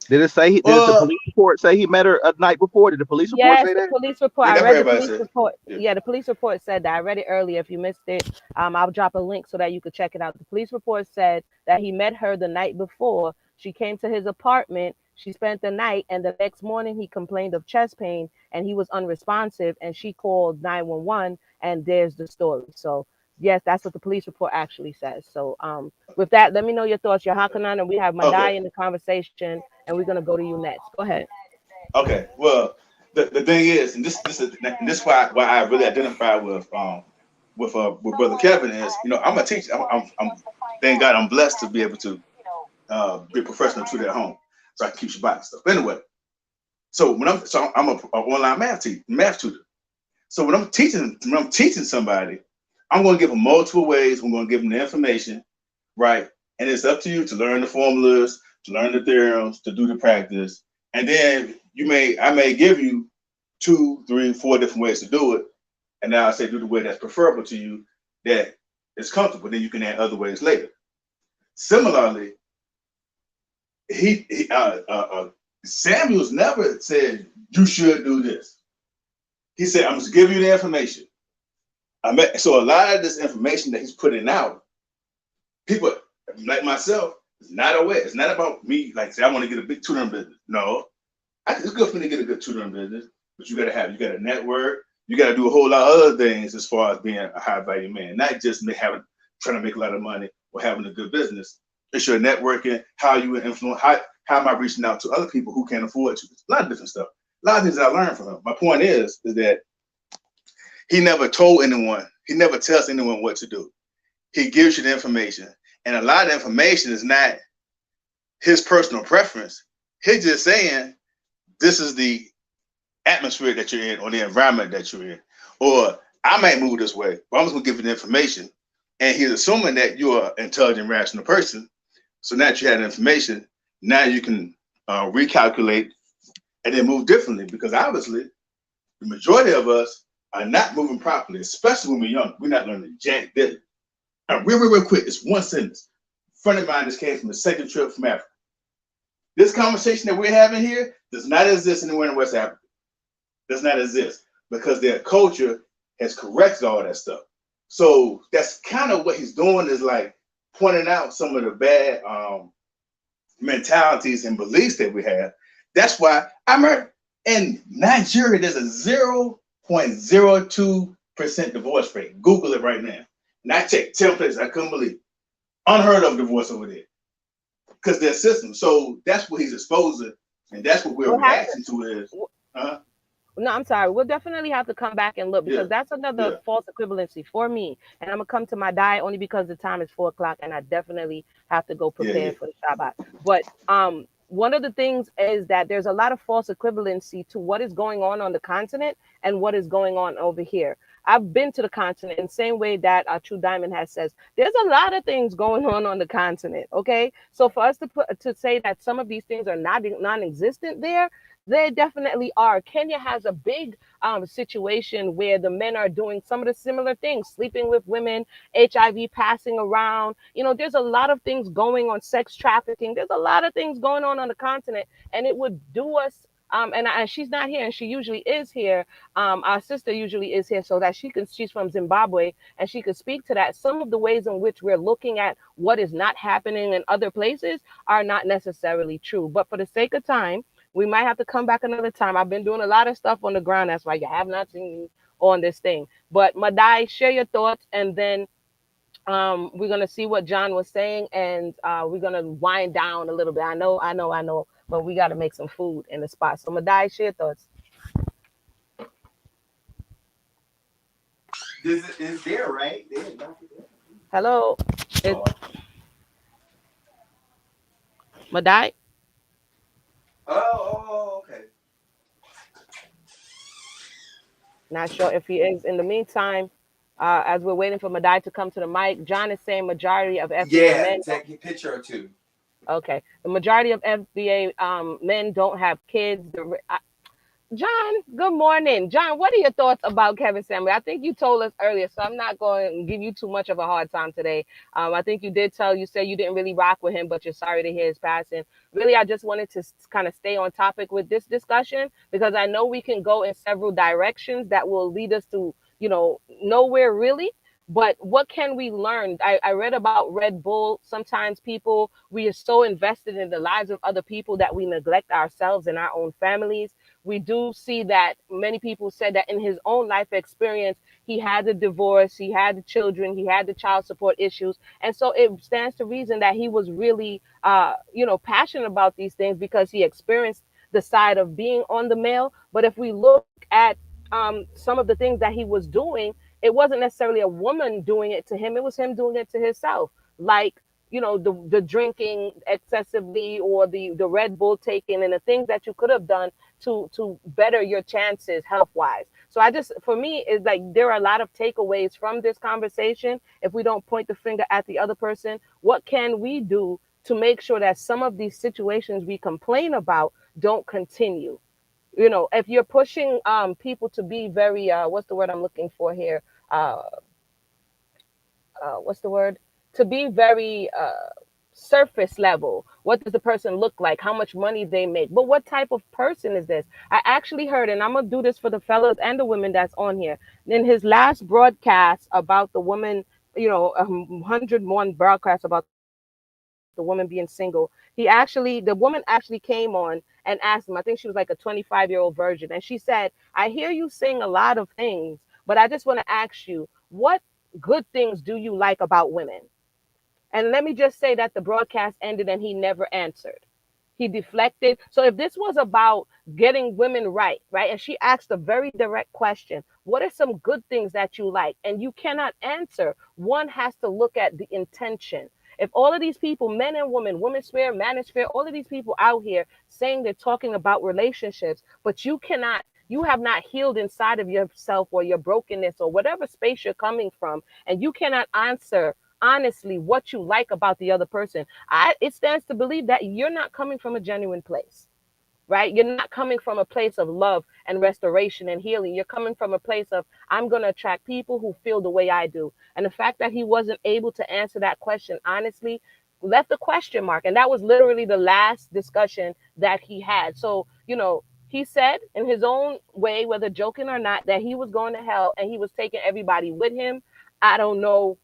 Speaker 5: Did it say? Did the police report say he met her a night before? Did the police report say that?
Speaker 1: Yes, the police report. I read the police report. Yeah, the police report said that. I read it earlier. If you missed it, I'll drop a link so that you could check it out. The police report said that he met her the night before. She came to his apartment. She spent the night, and the next morning he complained of chest pain, and he was unresponsive, and she called 911, and there's the story. So yes, that's what the police report actually says. So with that, let me know your thoughts. You're Hakanan, and we have Madai in the conversation, and we're gonna go to you next. Go ahead.
Speaker 7: Okay. Well, the thing is, and this is why I really identify with Brother Kevin is, I'm a teacher. I'm thank God I'm blessed to be able to be a professional tutor at home, so I can keep Shabbat and stuff. Anyway, so I'm an online math tutor. So when I'm teaching somebody, I'm going to give them multiple ways. We're going to give them the information, right? And it's up to you to learn the formulas, to learn the theorems, to do the practice, and then I may give you 2, 3, 4 different ways to do it, and now I say do the way that's preferable to you, that is comfortable. Then you can add other ways later. Similarly, Samuel's never said you should do this. He said, I'm just giving you the information. So a lot of this information that he's putting out, people like myself is not aware. It's not about me, like, say, I want to get a big tutoring business. No, it's good for me to get a good tutoring business, but you got to network. You got to do a whole lot of other things as far as being a high value man, not just trying to make a lot of money or having a good business. It's your networking, how you influence, how am I reaching out to other people who can't afford you? A lot of different stuff. A lot of things that I learned from him. My point is that he never told anyone, he never tells anyone what to do. He gives you the information. And a lot of information is not his personal preference. He's just saying, this is the atmosphere that you're in or the environment that you're in. Or I might move this way, but I'm just gonna give you the information. And he's assuming that you're an intelligent, rational person. So now that you have the information, now you can recalculate and then move differently, because obviously the majority of us are not moving properly, especially when we're young. We're not learning jack diddly. Now, real quick, it's one sentence. A friend of mine just came from a second trip from Africa. This conversation that we're having here does not exist anywhere in West Africa. Does not exist because their culture has corrected all that stuff. So that's kind of what he's doing, is like pointing out some of the bad mentalities and beliefs that we have. That's why In Nigeria, there's a 0.02% divorce rate. Google it right now. And I checked 10 places. I couldn't believe it. Unheard of divorce over there. Because their system. So that's what he's exposing. And that's what we're reacting to is.
Speaker 1: No, I'm sorry. We'll definitely have to come back and look because that's another false equivalency for me. And I'm gonna come to my diet only because the time is 4 o'clock and I definitely have to go prepare for the Shabbat. But one of the things is that there's a lot of false equivalency to what is going on the continent and what is going on over here. I've been to the continent in the same way that True Diamond has says. There's a lot of things going on the continent. Okay, so for us to say that some of these things are not non-existent there, they definitely are. Kenya has a big situation where the men are doing some of the similar things, sleeping with women, HIV passing around. You know, there's a lot of things going on, sex trafficking. There's a lot of things going on the continent, and it would do us. And she's not here, and she usually is here. Our sister usually is here, so that she's from Zimbabwe, and she could speak to that. Some of the ways in which we're looking at what is not happening in other places are not necessarily true. But for the sake of time, we might have to come back another time. I've been doing a lot of stuff on the ground. That's why you have not seen me on this thing. But Madai, share your thoughts, and then we're gonna see what John was saying, and we're gonna wind down a little bit. I know, but we got to make some food in the spot. So Madai, share your thoughts.
Speaker 8: This is there, right?
Speaker 1: Hello, Madai.
Speaker 8: Oh, okay.
Speaker 1: Not sure if he is. In the meantime, as we're waiting for Madai to come to the mic, John is saying majority of FBA men.
Speaker 8: Take a picture or two.
Speaker 1: Okay, the majority of FBA men don't have kids. John, good morning. John, what are your thoughts about Kevin Samuel? I think you told us earlier, so I'm not going to give you too much of a hard time today. I think you said you didn't really rock with him, but you're sorry to hear his passing. Really, I just wanted to kind of stay on topic with this discussion because I know we can go in several directions that will lead us to, nowhere really. But what can we learn? I read about Red Bull. Sometimes we are so invested in the lives of other people that we neglect ourselves and our own families. We do see that many people said that in his own life experience, he had the divorce, he had the children, he had the child support issues. And so it stands to reason that he was really, passionate about these things because he experienced the side of being on the male. But if we look at some of the things that he was doing, it wasn't necessarily a woman doing it to him. It was him doing it to himself. Like, the drinking excessively or the Red Bull taking and the things that you could have done to better your chances health wise. So for me, it's like there are a lot of takeaways from this conversation. If we don't point the finger at the other person, what can we do to make sure that some of these situations we complain about don't continue? If you're pushing people to be very, what's the word I'm looking for here? What's the word? To be very surface level. What does the person look like? How much money they make? But what type of person is this? I actually heard, and I'm going to do this for the fellas and the women that's on here. In his last broadcast about the woman, 101 broadcasts about the woman being single, the woman actually came on and asked him, I think she was like a 25-year-old virgin. And she said, I hear you sing a lot of things, but I just want to ask you, what good things do you like about women? And let me just say that the broadcast ended and he never answered. He deflected. So if this was about getting women right, and she asked a very direct question, what are some good things that you like? And you cannot answer. One has to look at the intention. If all of these people, men and women, women's sphere, manosphere, all of these people out here saying they're talking about relationships, but you have not healed inside of yourself or your brokenness or whatever space you're coming from, and you cannot answer honestly what you like about the other person, it stands to believe that you're not coming from a genuine place, right? You're not coming from a place of love and restoration and healing. You're coming from a place of, I'm going to attract people who feel the way I do. And the fact that he wasn't able to answer that question honestly left a question mark. And that was literally the last discussion that he had. So, he said in his own way, whether joking or not, that he was going to hell and he was taking everybody with him. I don't know,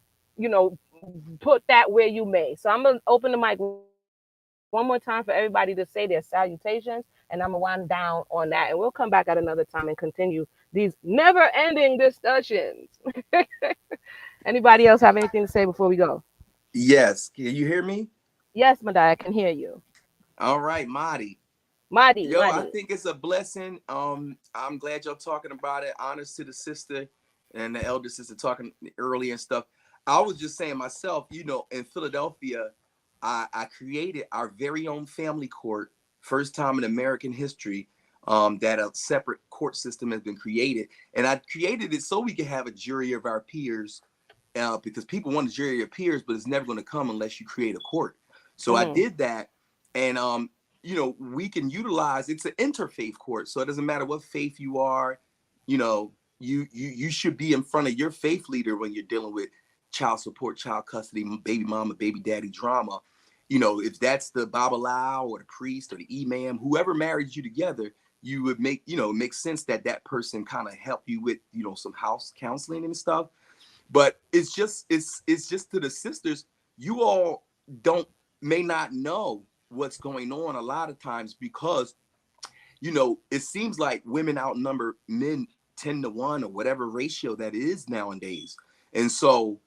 Speaker 1: put that where you may. So I'm going to open the mic one more time for everybody to say their salutations, And I'm gonna wind down on that, and we'll come back at another time and continue these never-ending discussions. Anybody else have anything to say before we go?
Speaker 8: Yes. Can you hear me?
Speaker 1: Yes, Madai, I can hear you.
Speaker 8: All right, Marty.
Speaker 1: Madi,
Speaker 8: Yo, I
Speaker 1: Madi.
Speaker 8: think it's a blessing. I'm glad y'all talking about it. Honors to the sister and the elder sister talking early and stuff. I was just saying myself, you know, in Philadelphia, I created our very own family court, first time in American history, that a separate court system has been created. And I created it so we could have a jury of our peers, because people want a jury of peers, but it's never going to come unless you create a court. So I did that. And you know, we can utilize, it's an interfaith court. So it doesn't matter what faith you are, you know, you should be in front of your faith leader when you're dealing with child support, child custody, baby mama, baby daddy drama. You know, if that's the Babalawo or the priest or the imam, whoever married you together, you would make, you know, make sense that that person kind of help you with, you know, some house counseling and stuff. But it's just to the sisters, you all may not know what's going on a lot of times, because, you know, it seems like women outnumber men 10-1 or whatever ratio that is nowadays. And so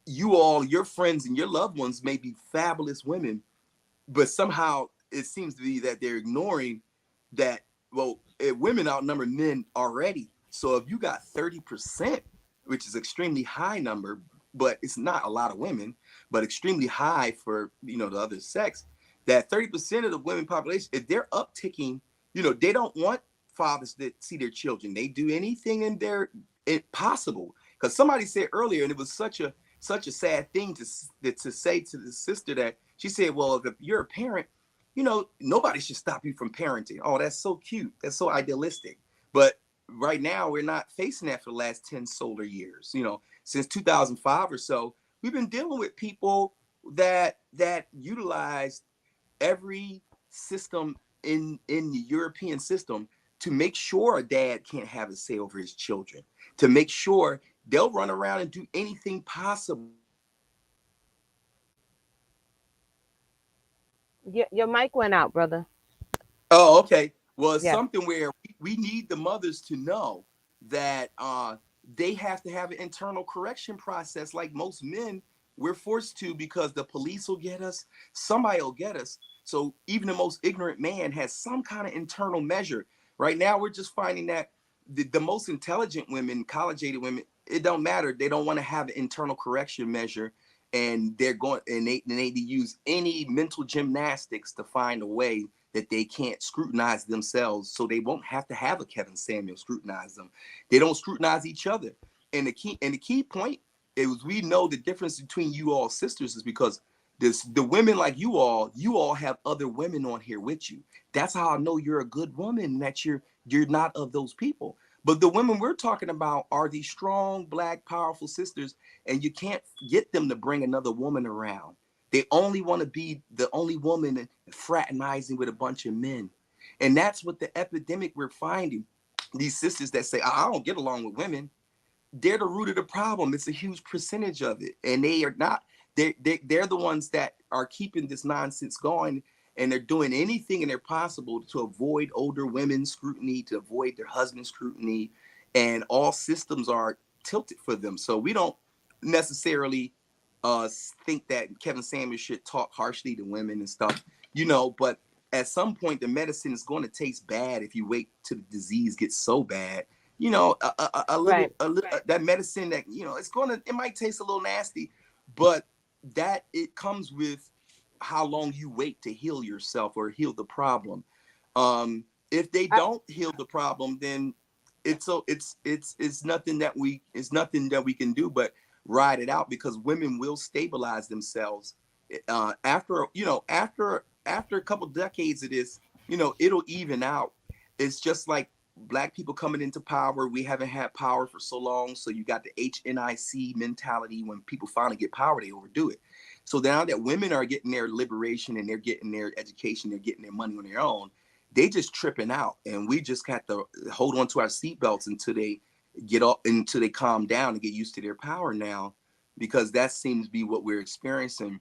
Speaker 8: you all, your friends and your loved ones may be fabulous women, but somehow it seems to be that they're ignoring that, well, women outnumber men already. So if you got 30%, which is extremely high number, but it's not a lot of women, but extremely high for, you know, the other sex, that 30% of the women population, if they're upticking, you know, they don't want fathers to see their children. They do anything in their possible. Because somebody said earlier, and it was such a sad thing to say to the sister, that she said, well, if you're a parent, you know, nobody should stop you from parenting. Oh, that's so cute. That's so idealistic. But right now, we're not facing that for the last 10 solar years. You know, since 2005 or so, we've been dealing with people that utilize every system in the European system to make sure a dad can't have a say over his children, to make sure they'll run around and do anything possible.
Speaker 1: Your mic went out, brother.
Speaker 8: Oh, okay. Well, it's
Speaker 1: Yeah.
Speaker 8: something where we need the mothers to know that they have to have an internal correction process like most men. We're forced to, because the police will get us, somebody will get us. So even the most ignorant man has some kind of internal measure. Right now, we're just finding that the most intelligent women, college-aided women, it don't matter. They don't want to have an internal correction measure, and they're going and they use any mental gymnastics to find a way that they can't scrutinize themselves, so they won't have to have a Kevin Samuel scrutinize them. They don't scrutinize each other. And the key point is, we know the difference between you all sisters is because the women like you all have other women on here with you. That's how I know you're a good woman, that you're not of those people. But the women we're talking about are these strong, black, powerful sisters, and you can't get them to bring another woman around. They only want to be the only woman fraternizing with a bunch of men. And that's what the epidemic we're finding. These sisters that say, I don't get along with women, they're the root of the problem. It's a huge percentage of it. And they are not, they're the ones that are keeping this nonsense going, and they're doing anything in their possible to avoid older women's scrutiny, to avoid their husband's scrutiny, and all systems are tilted for them. So we don't necessarily think that Kevin Samuels should talk harshly to women and stuff, you know, but at some point the medicine is going to taste bad if you wait till the disease gets so bad. You know, a little, that medicine that, you know, it might taste a little nasty, but that it comes with how long you wait to heal yourself or heal the problem. If they don't heal the problem, then it's nothing that we can do but ride it out, because women will stabilize themselves after a couple decades of this. You know, it'll even out. It's just like Black people coming into power. We haven't had power for so long, so you got the HNIC mentality. When people finally get power, they overdo it. So now that women are getting their liberation and they're getting their education, they're getting their money on their own, they just tripping out, and we just got to hold on to our seatbelts until they calm down and get used to their power now, because that seems to be what we're experiencing.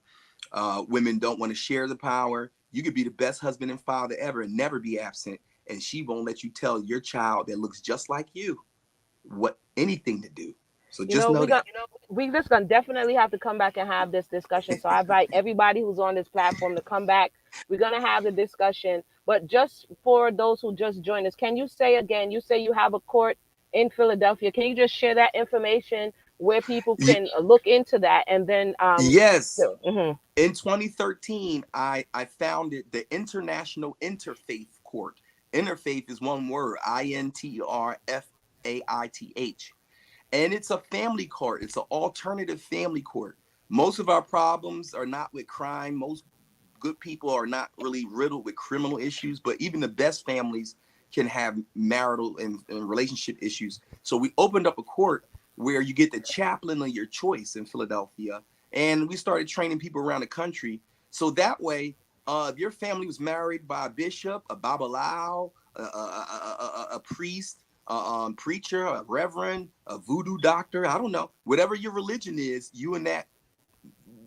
Speaker 8: Women don't want to share the power. You could be the best husband and father ever and never be absent, and she won't let you tell your child that looks just like you what anything to do. So
Speaker 1: You
Speaker 8: just
Speaker 1: know,
Speaker 8: know that.
Speaker 1: we just gonna definitely have to come back and have this discussion. So I invite everybody who's on this platform to come back. We're gonna have the discussion. But just for those who just joined us, can you say again? You say you have a court in Philadelphia. Can you just share that information where people
Speaker 8: Y-
Speaker 1: can look into that and then
Speaker 8: yes.
Speaker 1: mhm.
Speaker 8: In 2013, I founded the International Interfaith Court. Interfaith is one word, INTRFAITH. And it's a family court. It's an alternative family court. Most of our problems are not with crime. Most good people are not really riddled with criminal issues, but even the best families can have marital and relationship issues. So we opened up a court where you get the chaplain of your choice in Philadelphia. And we started training people around the country. So that way, if your family was married by a bishop, a babalao, a priest, preacher, a reverend, a voodoo doctor, I don't know, whatever your religion is, you and that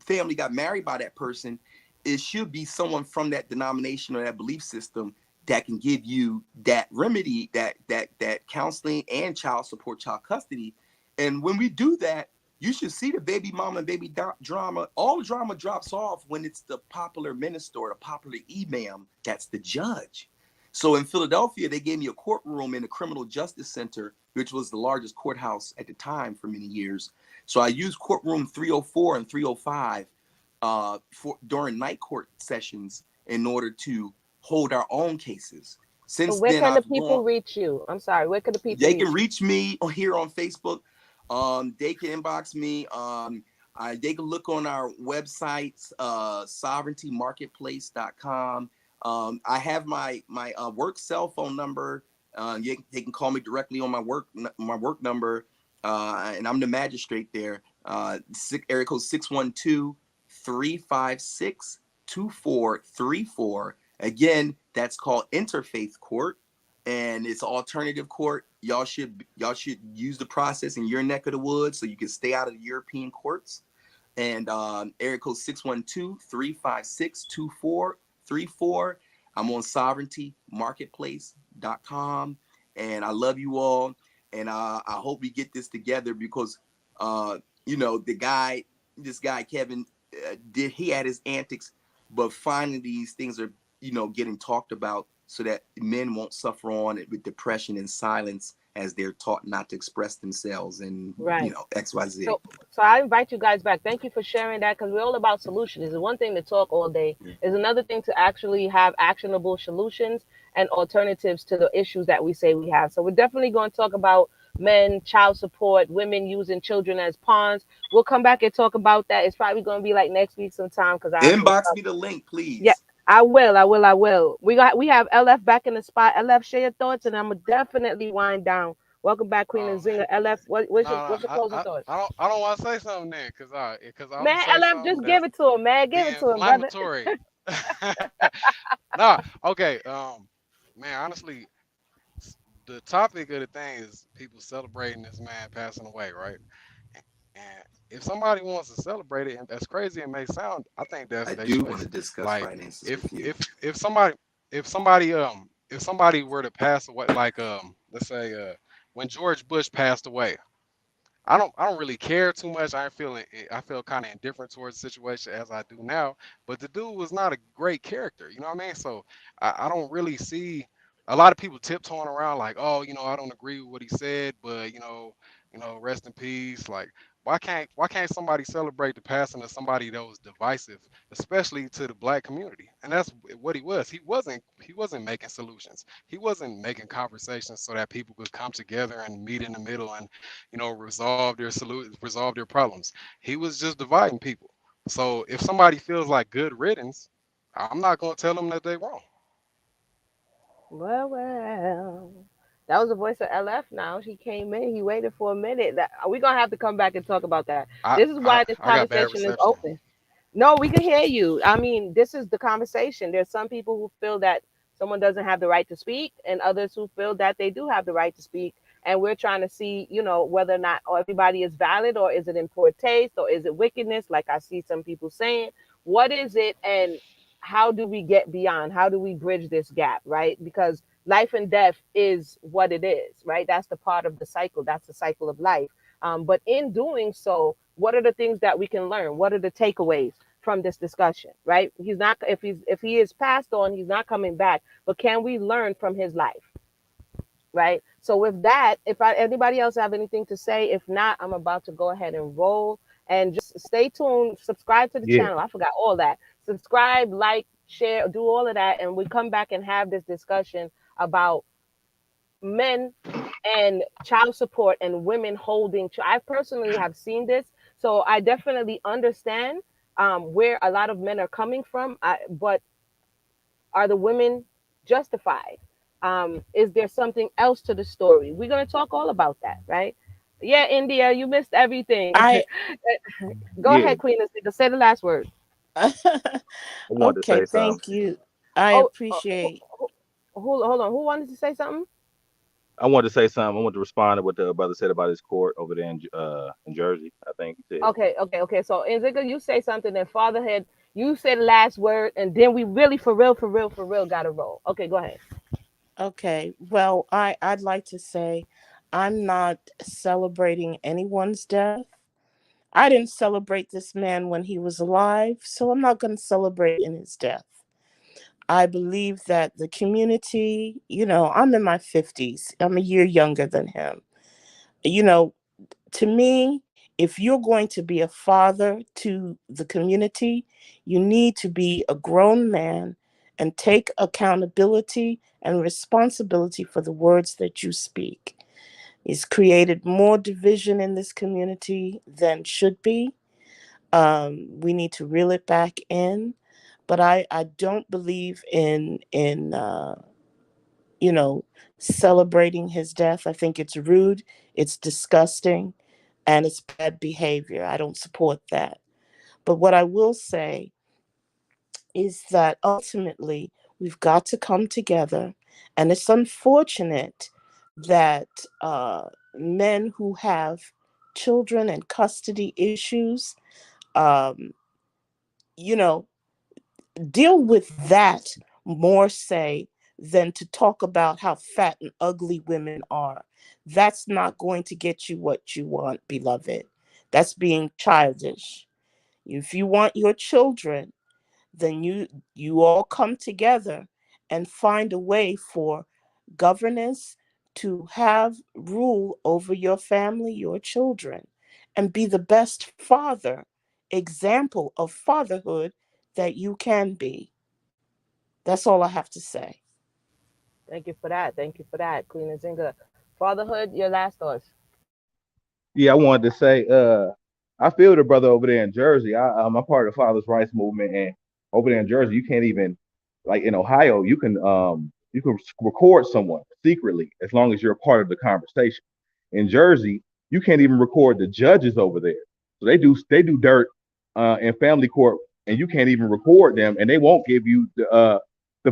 Speaker 8: family got married by that person, it should be someone from that denomination or that belief system that can give you that remedy, that counseling and child support, child custody. And when we do that, you should see the baby mama and baby drama. All drama drops off when it's the popular minister or the popular imam that's the judge. So in Philadelphia, they gave me a courtroom in the Criminal Justice Center, which was the largest courthouse at the time for many years. So I used courtroom 304 and 305 during night court sessions in order to hold our own cases.
Speaker 1: So
Speaker 8: Since
Speaker 1: where
Speaker 8: then,
Speaker 1: can the
Speaker 8: I've
Speaker 1: people
Speaker 8: gone.
Speaker 1: reach you? I'm sorry, where can the people
Speaker 8: They
Speaker 1: reach
Speaker 8: can
Speaker 1: you?
Speaker 8: reach me here on Facebook. They can inbox me. They can look on our websites, sovereigntymarketplace.com. I have my work cell phone number. They can call me directly on my work number, and I'm the magistrate there. Area code 612-356-2434. Again, that's called Interfaith Court, and it's alternative court. Y'all should use the process in your neck of the woods so you can stay out of the European courts. And area code 612-356-2434. I'm on sovereigntymarketplace.com, and I love you all. And I hope we get this together because this guy Kevin he had his antics, but finally these things are getting talked about so that men won't suffer on it with depression and silence as they're taught not to express themselves and
Speaker 1: Right.
Speaker 8: XYZ.
Speaker 1: So I invite you guys back. Thank you for sharing that because we're all about solutions. It's one thing to talk all day. It's another thing to actually have actionable solutions and alternatives to the issues that we say we have. So we're definitely going to talk about men, child support, women using children as pawns. We'll come back and talk about that. It's probably going to be like next week sometime because I have some
Speaker 8: Inbox
Speaker 1: stuff.
Speaker 8: me the link, please.
Speaker 1: Yeah, I will. We have LF back in the spot. LF, share your thoughts, and I'm gonna definitely wind down. Welcome back, Queen and
Speaker 6: Oh,
Speaker 1: Zinger. LF, what's your
Speaker 6: no,
Speaker 1: what's your closing thoughts?
Speaker 6: I don't want to say something then, cause I'm gonna
Speaker 1: Man,
Speaker 6: say
Speaker 1: LF,
Speaker 6: something
Speaker 1: just give
Speaker 6: that's
Speaker 1: it to him, man. Give
Speaker 6: be
Speaker 1: it to him, brother.
Speaker 6: inflammatory. Nah, okay. Man, honestly, the topic of the thing is people celebrating this man passing away, right? And if somebody wants to celebrate it, and as crazy it may sound, I think that's
Speaker 8: I
Speaker 6: their
Speaker 8: do want
Speaker 6: choice.
Speaker 8: to discuss
Speaker 6: Like
Speaker 8: finances
Speaker 6: if
Speaker 8: with you.
Speaker 6: if somebody if somebody if somebody were to pass away, like let's say when George Bush passed away, I don't really care too much. I feel kind of indifferent towards the situation as I do now. But the dude was not a great character, you know what I mean? So I don't really see a lot of people tiptoeing around like, oh, I don't agree with what he said, but rest in peace. Like, why can't somebody celebrate the passing of somebody that was divisive, especially to the black community? And that's what he was. He wasn't making solutions. He wasn't making conversations so that people could come together and meet in the middle and resolve their problems. He was just dividing people. So if somebody feels like good riddance, I'm not gonna tell them that they're wrong.
Speaker 1: Well. That was the voice of LF now. She came in. He waited for a minute. We're going to have to come back and talk about that.
Speaker 6: I
Speaker 1: This is
Speaker 6: I,
Speaker 1: why this
Speaker 6: I got bad
Speaker 1: conversation is
Speaker 6: reception.
Speaker 1: open. No, we can hear you. I mean, this is the conversation. There's some people who feel that someone doesn't have the right to speak, and others who feel that they do have the right to speak. And we're trying to see, whether or not everybody is valid, or is it in poor taste, or is it wickedness, like I see some people saying. What is it, and how do we get beyond? How do we bridge this gap, right? Because life and death is what it is, right? That's the part of the cycle. That's the cycle of life. But in doing so, what are the things that we can learn? What are the takeaways from this discussion, right? He's not, if he is passed on, he's not coming back. But can we learn from his life, right? So with that, if anybody else have anything to say, if not, I'm about to go ahead and roll. And just stay tuned. Subscribe to the
Speaker 5: Yeah.
Speaker 1: channel. I forgot all that. Subscribe, like, share, do all of that, and we come back and have this discussion about men and child support and women holding. I personally have seen this, so I definitely understand where a lot of men are coming from. But are the women justified? Is there something else to the story? We're gonna talk all about that, right? Yeah, India, you missed everything.
Speaker 3: I
Speaker 1: Go
Speaker 5: Yeah.
Speaker 1: ahead, Queen. Say the last word.
Speaker 5: I wanted to
Speaker 3: okay,
Speaker 5: say something.
Speaker 3: thank you. I
Speaker 1: Oh,
Speaker 3: appreciate.
Speaker 1: hold on. Who wanted to say something?
Speaker 5: I wanted to say something. I wanted to respond to what the brother said about his court over there in Jersey. I think he said.
Speaker 1: Okay. So, Nzika, you say something, then Fatherhead, you say the last word, and then we really, for real, got to roll. Okay, go ahead.
Speaker 3: Okay, well, I'd like to say I'm not celebrating anyone's death. I didn't celebrate this man when he was alive, so I'm not going to celebrate in his death. I believe that the community, I'm in my 50s. I'm a year younger than him. To me, if you're going to be a father to the community, you need to be a grown man and take accountability and responsibility for the words that you speak. It's created more division in this community than should be. We need to reel it back in. But I don't believe in celebrating his death. I think it's rude, it's disgusting, and it's bad behavior. I don't support that. But what I will say is that ultimately we've got to come together, and it's unfortunate that men who have children and custody issues, um, deal with that more, say, than to talk about how fat and ugly women are. That's not going to get you what you want, beloved. That's being childish. If you want your children, then you all come together and find a way for governance to have rule over your family, your children, and be the best example of fatherhood that you can be. That's all I have to say.
Speaker 1: Thank you for that. Queen Nzinga. Fatherhood, your last thoughts.
Speaker 5: Yeah, I wanted to say, I feel the brother over there in Jersey. I'm a part of the Fathers' Rights movement, and over there in Jersey, you can't even, like in Ohio, you can record someone secretly as long as you're a part of the conversation. In Jersey, you can't even record the judges over there. So they do dirt in family court, and you can't even record them, and they won't give you the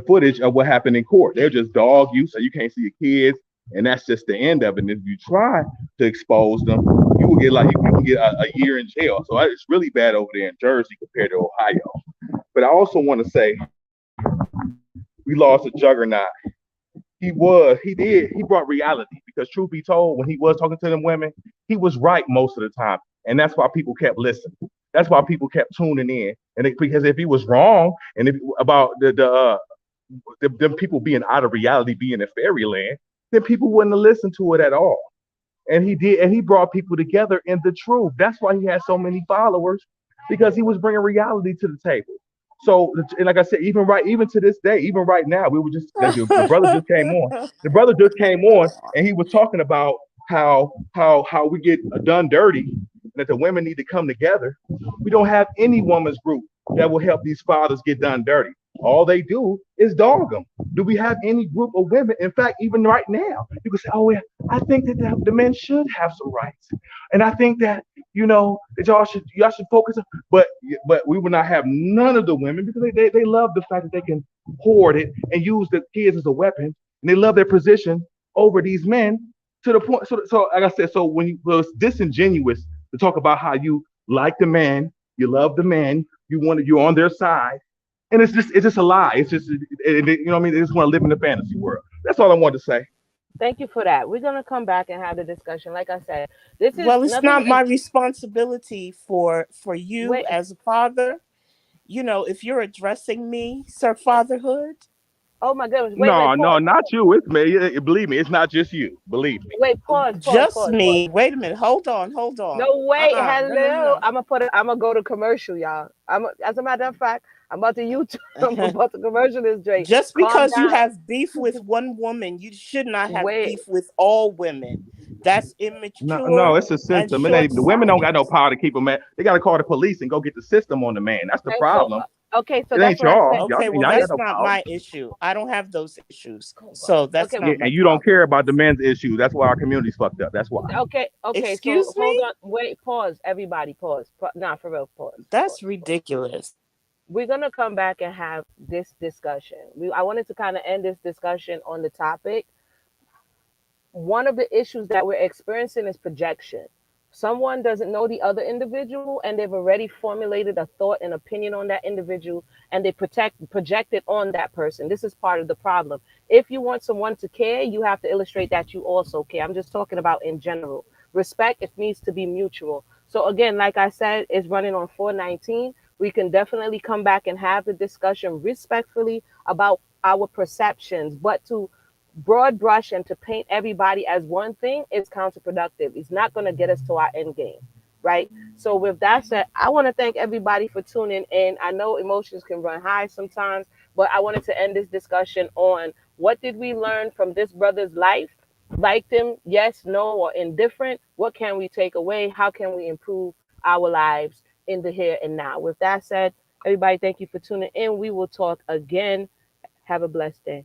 Speaker 5: footage of what happened in court. They'll just dog you, so you can't see your kids, and that's just the end of it. And if you try to expose them, you will get a year in jail. So it's really bad over there in Jersey compared to Ohio. But I also want to say we lost a juggernaut. He brought reality, because truth be told, when he was talking to them women, he was right most of the time. And that's why people kept listening. That's why people kept tuning in. Because if he was wrong, and about them people being out of reality, being in fairyland, then people wouldn't have listened to it at all. And he brought people together in the truth. That's why he had so many followers, because he was bringing reality to the table. So, and like I said, even to this day, even right now, the brother just came on. The brother just came on, and he was talking about how we get done dirty, and that the women need to come together. We don't have any women's group that will help these fathers get done dirty. All they do is dog them. Do we have any group of women? In fact, even right now, you can say, "Oh yeah, I think that the men should have some rights, and I think that that y'all should focus on." But we will not have none of the women, because they love the fact that they can hoard it and use the kids as a weapon, and they love their position over these men to the point. So like I said, so when it's disingenuous to talk about how you like the man, you love the man, you're on their side, And it's just a lie. It's just you know what I mean. They just want to live in the fantasy world. That's all I wanted to say.
Speaker 1: Thank you for that. We're gonna come back and have the discussion. Like I said, this is
Speaker 3: Well, it's
Speaker 1: nothing.
Speaker 3: not my responsibility for you
Speaker 1: Wait,
Speaker 3: as a father. You know, if you're addressing me, sir, fatherhood,
Speaker 1: oh my goodness.
Speaker 5: No, no,
Speaker 1: Pause.
Speaker 5: not you. It's me. Believe me, it's not just you. Believe me.
Speaker 1: Wait, pause, pause,
Speaker 3: just
Speaker 1: pause, pause.
Speaker 3: me. Wait a minute. Hold on. Hold on.
Speaker 1: No, wait,
Speaker 3: No, no,
Speaker 1: hello.
Speaker 3: no,
Speaker 1: I'm gonna go to commercial, y'all. As a matter of fact, I'm about to YouTube. I'm
Speaker 3: no.
Speaker 1: about to commercial this Drake.
Speaker 3: Just
Speaker 1: Calm
Speaker 3: because you
Speaker 1: down.
Speaker 3: have beef with one woman, you should not have
Speaker 1: Wait,
Speaker 3: beef with all women. That's
Speaker 5: No, no,
Speaker 3: immature
Speaker 5: it's a
Speaker 3: and
Speaker 5: system. And the women don't
Speaker 3: short-sighted.
Speaker 5: got no power to keep a man. They got to call the police and go get the system on the man. That's the
Speaker 1: okay, so
Speaker 5: problem.
Speaker 1: okay, so
Speaker 5: It
Speaker 1: that's
Speaker 5: ain't
Speaker 1: what I
Speaker 5: y'all.
Speaker 1: said.
Speaker 3: Okay, well,
Speaker 5: Y'all ain't got
Speaker 3: that's
Speaker 5: no
Speaker 3: not
Speaker 5: power.
Speaker 3: my issue. I don't have those issues. So that's
Speaker 1: Okay,
Speaker 5: Yeah,
Speaker 3: not my
Speaker 5: and you don't
Speaker 3: problem.
Speaker 5: care about the men's issues. That's why our community's fucked up. That's why.
Speaker 1: okay. So
Speaker 3: Excuse
Speaker 1: hold
Speaker 3: me?
Speaker 1: on. Wait, pause. Everybody, pause. Nah, for real, pause. Pause.
Speaker 3: That's ridiculous.
Speaker 1: We're gonna come back and have this discussion. I wanted to kind of end this discussion on the topic. One of the issues that we're experiencing is projection. Someone doesn't know the other individual and they've already formulated a thought and opinion on that individual and they project it on that person. This is part of the problem. If you want someone to care, you have to illustrate that you also care. I'm just talking about in general. Respect, it needs to be mutual. So again, like I said, it's running on 419. We can definitely come back and have the discussion respectfully about our perceptions, but to broad brush and to paint everybody as one thing is counterproductive. It's not going to get us to our end game, right? So with that said, I want to thank everybody for tuning in. I know emotions can run high sometimes, but I wanted to end this discussion on what did we learn from this brother's life? Liked him, yes, no, or indifferent? What can we take away? How can we improve our lives in the here and now? With that said, everybody, thank you for tuning in. We will talk again. Have a blessed day.